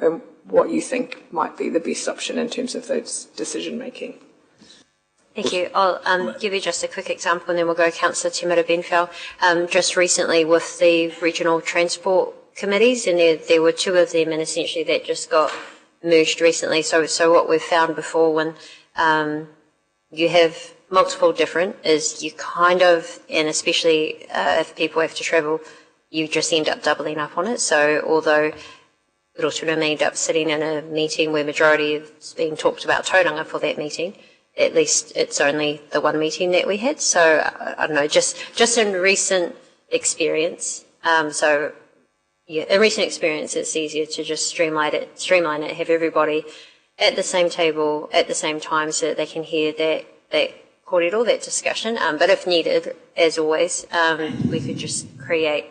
what you think might be the best option in terms of those decision making. Thank you. I'll give you just a quick example and then we'll go Councillor Te Mira Benfell. Just recently with the regional transport committees, and there were two of them, and essentially that just got merged recently. So what we've found before, when you have multiple different, is you kind of, and especially if people have to travel, you just end up doubling up on it. So although Rotorua may end up sitting in a meeting where majority is being talked about tauranga for that meeting, at least it's only the one meeting that we had. So I don't know, just in recent experience. In recent experience, it's easier to just streamline it, have everybody at the same table at the same time so that they can hear that corridor, that discussion. But if needed, as always, we could just create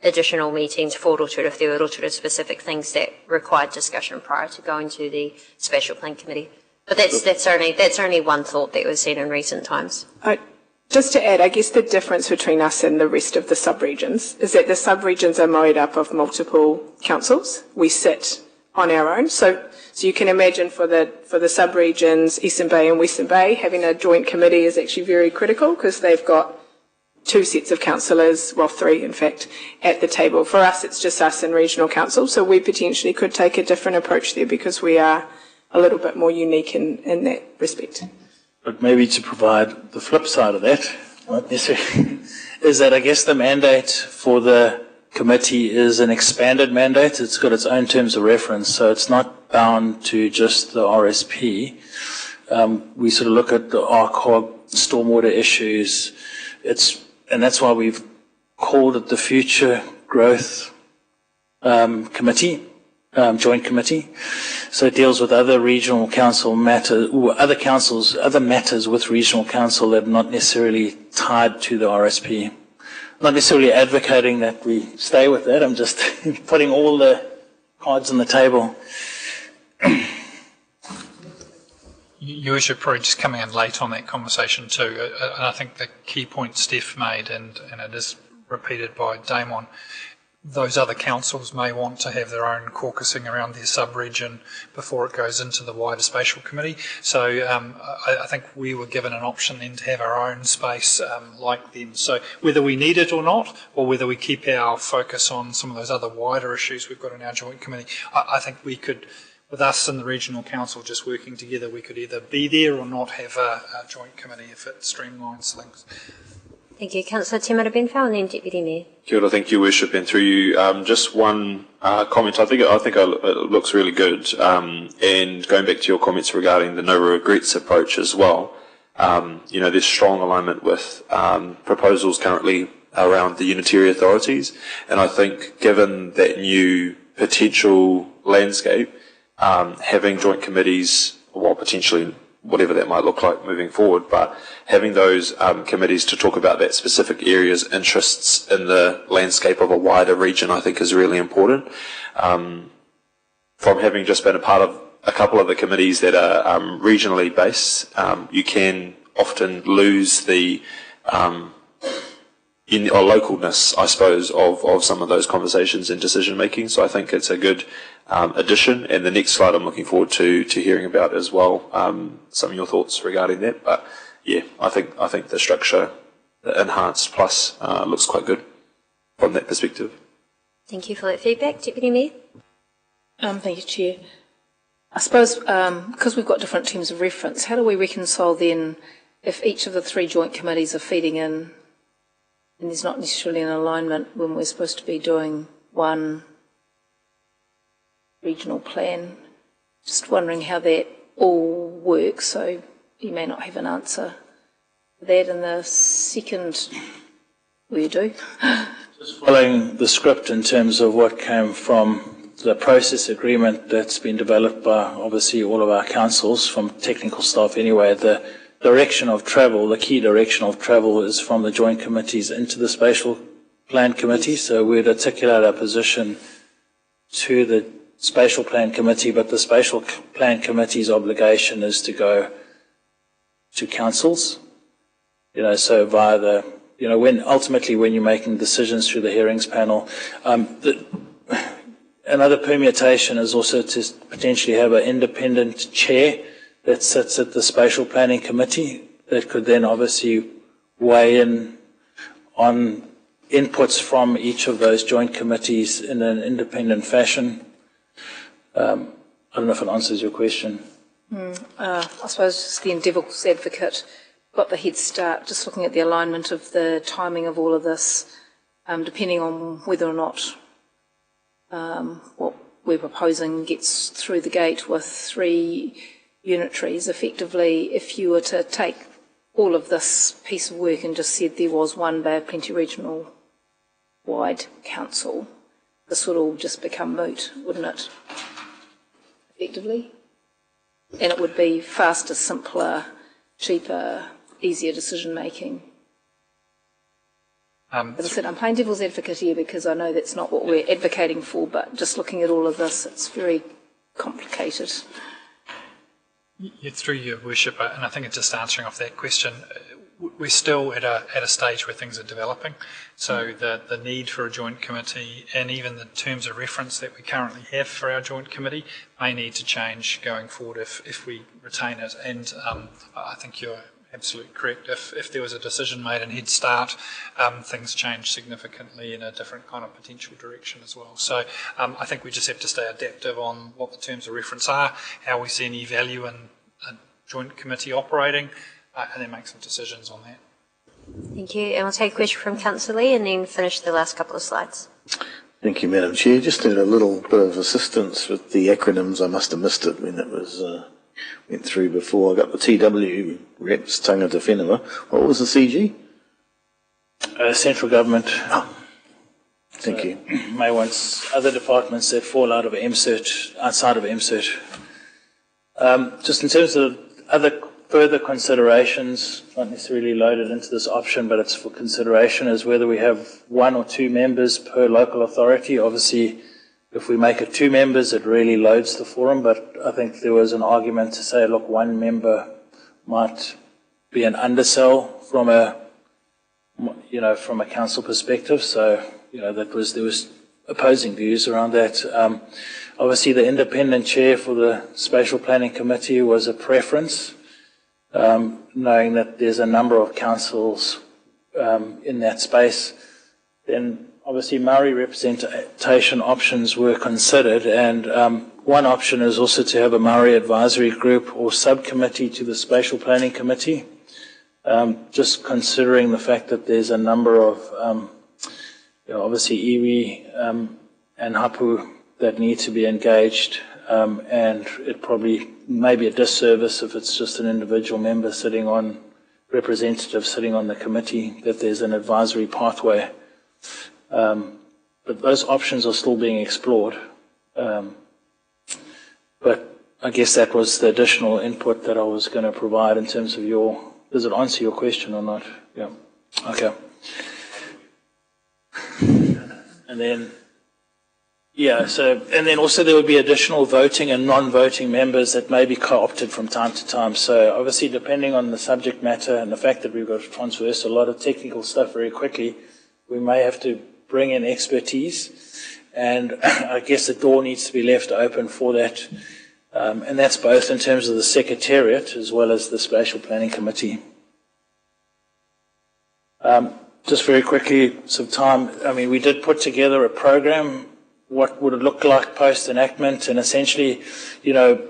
additional meetings for Rotorua if there were Rotorua-specific things that required discussion prior to going to the Spatial Plan Committee. But that's only one thought that was seen in recent times. Just to add, I guess the difference between us and the rest of the sub-regions is that the sub-regions are made up of multiple councils. We sit on our own. So you can imagine for the sub-regions, Eastern Bay and Western Bay, having a joint committee is actually very critical because they've got two sets of councillors, well, three in fact, at the table. For us, it's just us and regional council. So we potentially could take a different approach there because we are a little bit more unique in that respect. But maybe to provide the flip side of that, not necessarily, is that I guess the mandate for the committee is an expanded mandate. It's got its own terms of reference, so it's not bound to just the RSP. We sort of look at the RCOG, stormwater issues. And that's why we've called it the Future Growth Committee. Joint committee, so it deals with other regional council matters, other matters with regional council that are not necessarily tied to the RSP. Not necessarily advocating that we stay with that. I'm just putting all the cards on the table. You should probably just coming in late on that conversation too. And I think the key point Steph made, and it is repeated by Damon, those other councils may want to have their own caucusing around their sub-region before it goes into the wider spatial committee. So I think we were given an option then to have our own space like them. So whether we need it or not, or whether we keep our focus on some of those other wider issues we've got in our joint committee, I think we could, with us and the regional council just working together, we could either be there or not have a joint committee if it streamlines things. Thank you. Councillor Te Marabenfau and then Deputy Mayor. Kia ora, thank you, Worship, and through you. Just one comment. I think it looks really good. And going back to your comments regarding the no regrets approach as well, there's strong alignment with proposals currently around the unitary authorities. And I think given that new potential landscape, having joint committees, well, potentially whatever that might look like moving forward, but having those committees to talk about that specific area's interests in the landscape of a wider region, I think is really important. From having just been a part of a couple of the committees that are regionally based, you can often lose the localness, I suppose, of some of those conversations and decision making. So I think it's a good addition. And the next slide I'm looking forward to hearing about as well, some of your thoughts regarding that. But yeah, I think the structure, the enhanced plus, looks quite good from that perspective. Thank you for that feedback. Deputy Mayor. Thank you, Chair. I suppose because we've got different terms of reference, how do we reconcile then if each of the three joint committees are feeding in and there's not necessarily an alignment when we're supposed to be doing one regional plan? Just wondering how that all works, so you may not have an answer for that. And the second, we do. Just following the script in terms of what came from the process agreement that's been developed by obviously all of our councils, from technical staff anyway, the direction of travel, the key direction of travel is from the joint committees into the spatial plan committee. So we'd articulate our position to the spatial plan committee, but the spatial plan committee's obligation is to go to councils. So via the, when you're making decisions through the hearings panel, another permutation is also to potentially have an independent chair that sits at the spatial planning committee that could then obviously weigh in on inputs from each of those joint committees in an independent fashion. I don't know if it answers your question. I suppose just the devil's advocate got the head start, just looking at the alignment of the timing of all of this, depending on whether or not what we're proposing gets through the gate with three unitaries. Effectively, if you were to take all of this piece of work and just said there was one Bay of Plenty regional wide council, this would all just become moot, wouldn't it? Effectively. And it would be faster, simpler, cheaper, easier decision making. As I said, I'm playing devil's advocate here because I know that's not what we're advocating for, but just looking at all of this, it's very complicated. Yeah, through your worship, and I think it's just answering off that question, we're still at a stage where things are developing. So the need for a joint committee and even the terms of reference that we currently have for our joint committee may need to change going forward if we retain it. And I think you're absolutely correct. If there was a decision made in Head Start, things change significantly in a different kind of potential direction as well. So I think we just have to stay adaptive on what the terms of reference are, how we see any value in a joint committee operating, and then make some decisions on that. Thank you. And we'll take a question from Councillor Lee and then finish the last couple of slides. Thank you, Madam Chair. Just need a little bit of assistance with the acronyms. I must have missed it when it was went through before. I got the TW reps, tangata whenua. What was the CG? Central government. Oh. Thank you. May want other departments that fall out of MCERT, outside of MCERT. Just in terms of other further considerations, not necessarily loaded into this option, but it's for consideration, is whether we have one or two members per local authority. Obviously, if we make it 2 members, it really loads the forum, but I think there was an argument to say, look, 1 member might be an undersell from a council perspective. So, there was opposing views around that. Obviously, the independent chair for the Spatial Planning Committee was a preference, knowing that there's a number of councils in that space. Then, obviously, Maori representation options were considered, and one option is also to have a Maori advisory group or subcommittee to the Spatial Planning Committee. Just considering the fact that there's a number of, obviously, iwi and hapu that need to be engaged, and it probably may be a disservice if it's just an individual member representative sitting on the committee, that there's an advisory pathway. But those options are still being explored. But I guess that was the additional input that I was going to provide in terms of does it answer your question or not? Yeah. Okay. And then, and then also there would be additional voting and non-voting members that may be co-opted from time to time. So obviously, depending on the subject matter and the fact that we've got to transverse a lot of technical stuff very quickly, we may have to bring in expertise. And I guess the door needs to be left open for that. And that's both in terms of the Secretariat as well as the Spatial Planning Committee. Just very quickly, some time. I mean, we did put together a program. What would it look like post-enactment? And essentially, the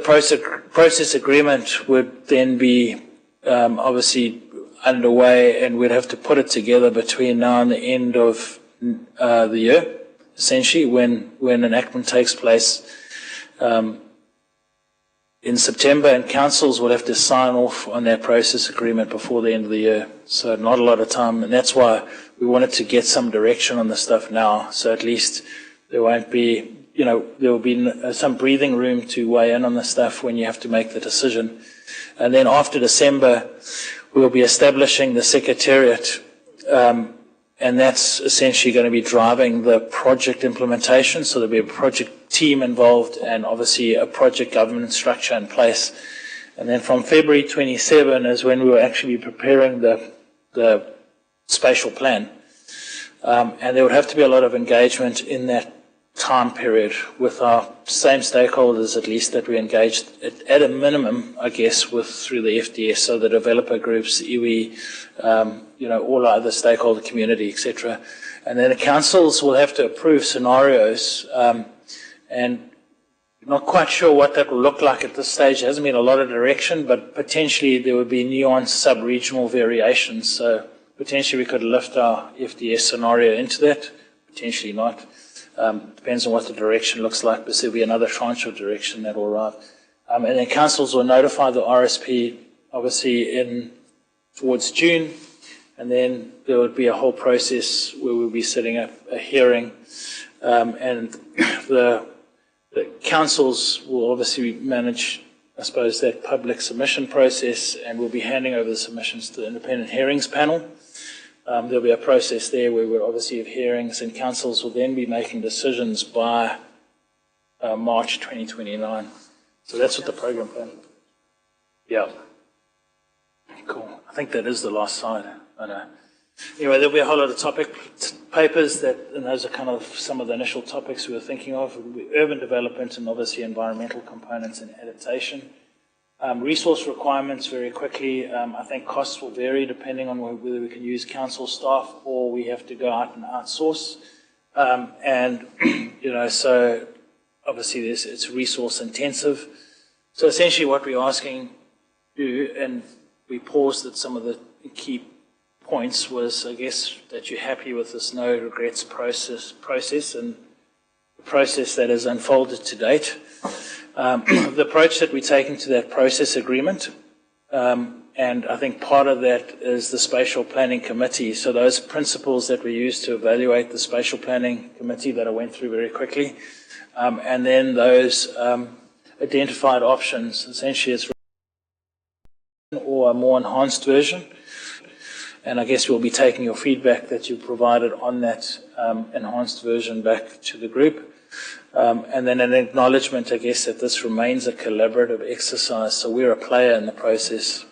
process agreement would then be obviously underway, and we'd have to put it together between now and the end of the year, essentially, when enactment takes place in September, and councils will have to sign off on their process agreement before the end of the year. So not a lot of time, and that's why we wanted to get some direction on the stuff now, so at least there won't be, there will be some breathing room to weigh in on the stuff when you have to make the decision. And then after December, we'll be establishing the Secretariat, and that's essentially going to be driving the project implementation. So there'll be a project team involved and obviously a project governance structure in place. And then from February 27 is when we will actually be preparing the spatial plan. And there would have to be a lot of engagement in that time period with our same stakeholders, at least, that we engaged at a minimum, I guess, through the FDS, so the developer groups, iwi, all our other stakeholder community, etc. And then the councils will have to approve scenarios, and not quite sure what that will look like at this stage. There hasn't been a lot of direction, but potentially there would be nuanced sub-regional variations. So potentially we could lift our FDS scenario into that, potentially not. Depends on what the direction looks like, but there'll be another tranche of direction that will arrive. And then councils will notify the RSP, obviously, towards June, and then there would be a whole process where we'll be setting up a hearing, and the councils will obviously manage, I suppose, that public submission process, and we'll be handing over the submissions to the independent hearings panel. There'll be a process there where we'll obviously have hearings, and councils will then be making decisions by March 2029. So that's what the program plan. Yeah. Cool. I think that is the last slide. I know. Anyway, there'll be a whole lot of topic papers and those are kind of some of the initial topics we were thinking of. It will be urban development and obviously environmental components and adaptation. Resource requirements very quickly. I think costs will vary depending on whether we can use council staff or we have to go out and outsource. So obviously it's resource intensive. So essentially what we're asking you, and we paused at some of the key points, was, I guess, that you're happy with this no regrets process and the process that has unfolded to date. The approach that we're taking to that process agreement, and I think part of that is the Spatial Planning Committee. So those principles that we use to evaluate the Spatial Planning Committee that I went through very quickly, and then those identified options, essentially it's or a more enhanced version. And I guess we'll be taking your feedback that you provided on that enhanced version back to the group. And then an acknowledgement, I guess, that this remains a collaborative exercise, so we're a player in the process.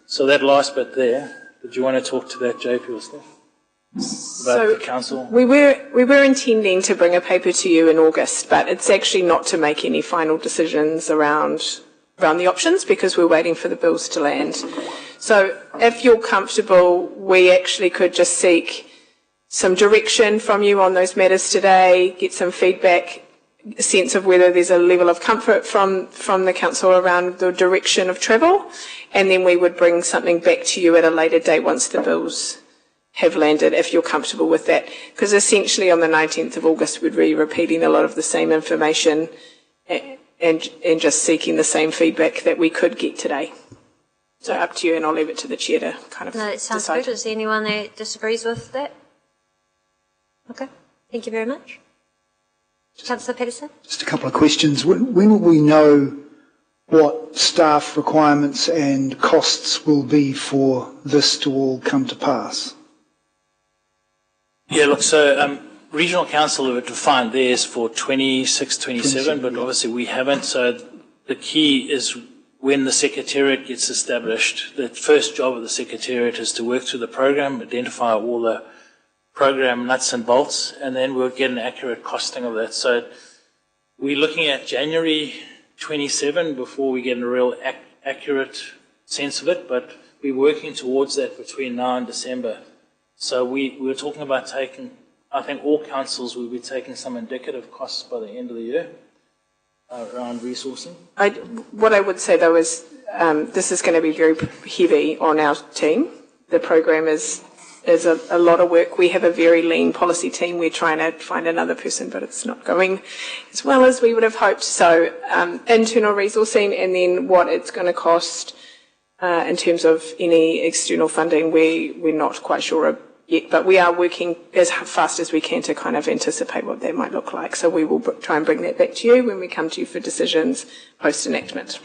So that last bit there, did you want to talk to that, JP or Steph? the council? We were intending to bring a paper to you in August, but it's actually not to make any final decisions around the options because we're waiting for the bills to land. So if you're comfortable, we actually could just seek some direction from you on those matters today, get some feedback, a sense of whether there's a level of comfort from the council around the direction of travel, and then we would bring something back to you at a later date once the bills have landed, if you're comfortable with that. Because essentially on the 19th of August we'd be repeating a lot of the same information and just seeking the same feedback that we could get today. So up to you, and I'll leave it to the chair to kind of No, that sounds decide. good. Is there anyone that disagrees with that? Okay, thank you very much. Councillor Peterson? Just a couple of questions. When will we know what staff requirements and costs will be for this to all come to pass? Yeah, look, so Regional Council have defined theirs for 26, 27, but obviously we haven't. So the key is when the Secretariat gets established, the first job of the Secretariat is to work through the program, identify all the program nuts and bolts, and then we'll get an accurate costing of that. So we're looking at January 27 before we get a real accurate sense of it, but we're working towards that between now and December. So we're talking about taking, I think all councils will be taking some indicative costs by the end of the year around resourcing. What I would say though is this is going to be very heavy on our team. The program is a lot of work. We have a very lean policy team. We're trying to find another person, but it's not going as well as we would have hoped. So internal resourcing, and then what it's going to cost in terms of any external funding, we're not quite sure yet, but we are working as fast as we can to kind of anticipate what that might look like. So we will try and bring that back to you when we come to you for decisions post-enactment.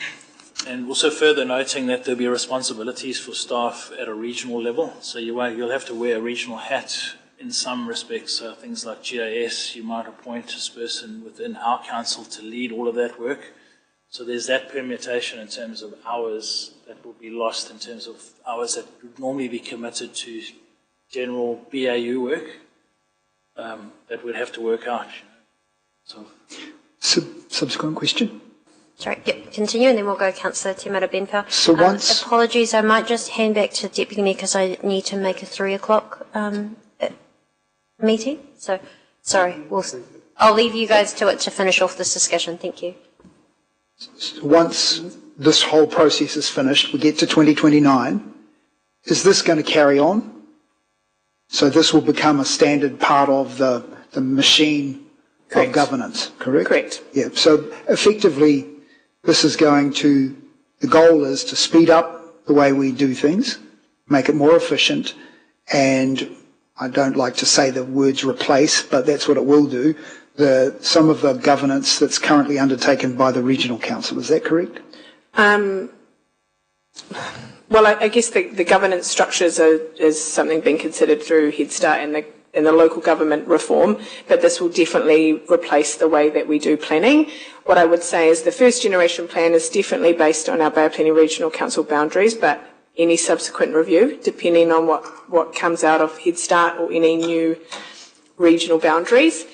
And also further noting that there'll be responsibilities for staff at a regional level. So you'll have to wear a regional hat in some respects. So things like GIS, you might appoint this person within our council to lead all of that work. So there's that permutation in terms of hours that will be lost in terms of hours that would normally be committed to general BAU work that we'd have to work out. So Subsequent question? Sorry, yep, continue, and then we'll go Councillor Te Mara Benpau. So once... apologies, I might just hand back to Deputy Mayor because I need to make a 3 o'clock meeting. So, sorry, I'll leave you guys to it to finish off this discussion. Thank you. Once this whole process is finished, we get to 2029, is this going to carry on? So this will become a standard part of the machine of governance, correct? Correct. Yeah, so effectively this is going to, the goal is to speed up the way we do things, make it more efficient, and I don't like to say the words replace, but that's what it will do, some of the governance that's currently undertaken by the Regional Council. Is that correct? Well, I guess the governance structures is something being considered through Head Start and the local government reform, but this will definitely replace the way that we do planning. What I would say is the first generation plan is definitely based on our Bay of Plenty Regional Council boundaries, but any subsequent review, depending on what comes out of Head Start or any new regional boundaries,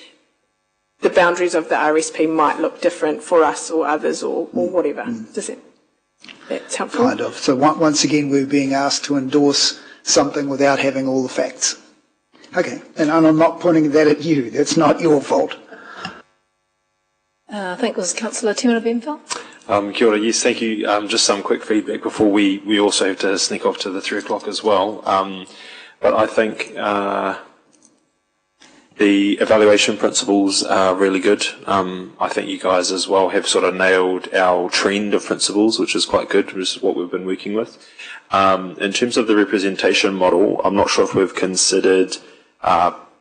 the boundaries of the RSP might look different for us or others or whatever. Does that's helpful? Kind of. So once again, we're being asked to endorse something without having all the facts. Okay, and I'm not pointing that at you. That's not your fault. I think it was Councillor Te Mara Benpau. Kia ora, yes, thank you. Just some quick feedback before we also have to sneak off to the 3 o'clock as well. But I think the evaluation principles are really good. I think you guys as well have sort of nailed our trend of principles, which is quite good, which is what we've been working with. In terms of the representation model, I'm not sure if we've considered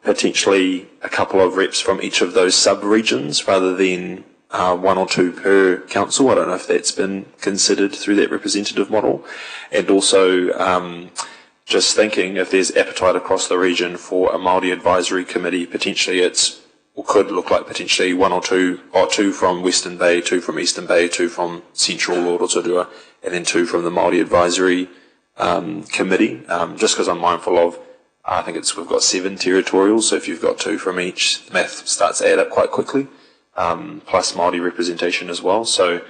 potentially a couple of reps from each of those sub-regions rather than 1 or 2 per council. I don't know if that's been considered through that representative model. And also just thinking if there's appetite across the region for a Māori advisory committee, potentially could look like potentially 1 or 2, or 2 from Western Bay, 2 from Eastern Bay, 2 from Central or Rotorua, and then 2 from the Māori advisory committee, just because I'm mindful of I think we've got 7 territorials, so if you've got 2 from each, the math starts to add up quite quickly, plus Māori representation as well. So,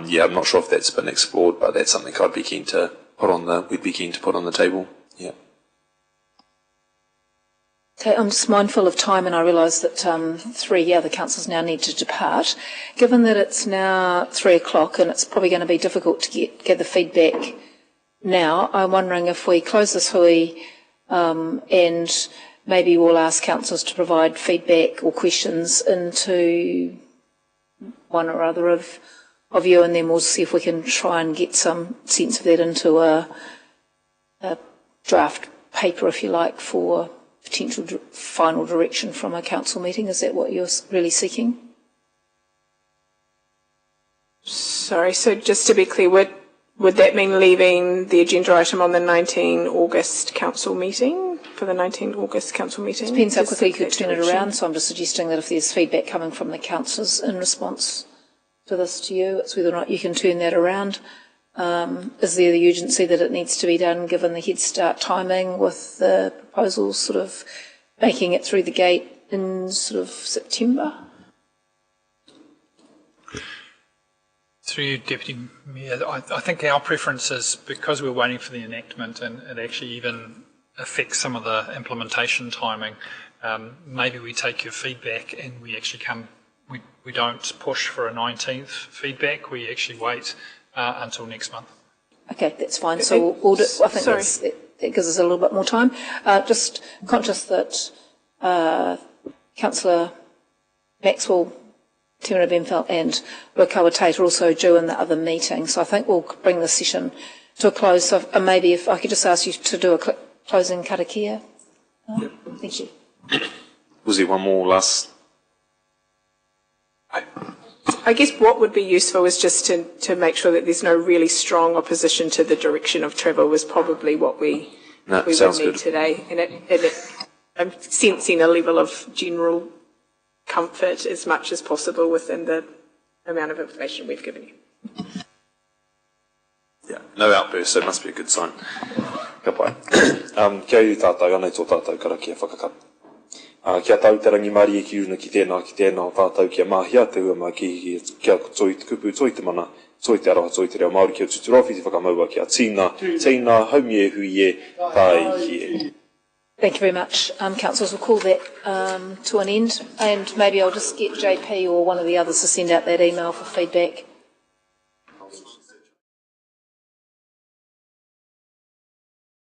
yeah, I'm not sure if that's been explored, but that's something we'd be keen to put on the table. Yeah. Okay, I'm just mindful of time, and I realise that 3 other councillors now need to depart. Given that it's now 3 o'clock and it's probably going to be difficult to gather feedback now, I'm wondering if we close this hui and maybe we'll ask councillors to provide feedback or questions into one or other of you, and then we'll see if we can try and get some sense of that into a draft paper, if you like, for potential final direction from a council meeting. Is that what you're really seeking? Sorry, so just to be clear, would that mean leaving the agenda item on the 19 August council meeting, for the 19 August council meeting? Depends how quickly you could turn it around, so I'm just suggesting that if there's feedback coming from the councillors in response to this to you, it's whether or not you can turn that around. Is there the urgency that it needs to be done given the Head Start timing with the proposals sort of making it through the gate in sort of September? Through you, Deputy Mayor, I think our preference is, because we're waiting for the enactment and it actually even affects some of the implementation timing, maybe we take your feedback and we actually we don't push for a 19th feedback, we actually wait until next month. Okay, that's fine. So we'll do, I think that gives us a little bit more time. Just conscious that Councillor Maxwell, Timina Benfeld and Rukawa Tate are also due in the other meeting. So I think we'll bring this session to a close. So maybe if I could just ask you to do a closing karakia. Yep. Thank you. Was there one more last? I guess what would be useful is just to make sure that there's no really strong opposition to the direction of travel was probably what we would need today. And I'm sensing a level of general comfort as much as possible within the amount of information we've given you. Yeah, no outburst, so it must be a good sign. Ka pai. Kia iu tātou, anei tō tātou karakia whakakapa. Kia tau te rangi mari e ki una ki tēnā tātou kia mahia te ua mā kia toi te kupu, toi te mana, toi te aroha, toi te reo Māori, kia tuturofi te whakamaua, kia tīna, haumi e hui e, tai ki. Thank you very much. Councillors, we'll call that to an end, and maybe I'll just get JP or one of the others to send out that email for feedback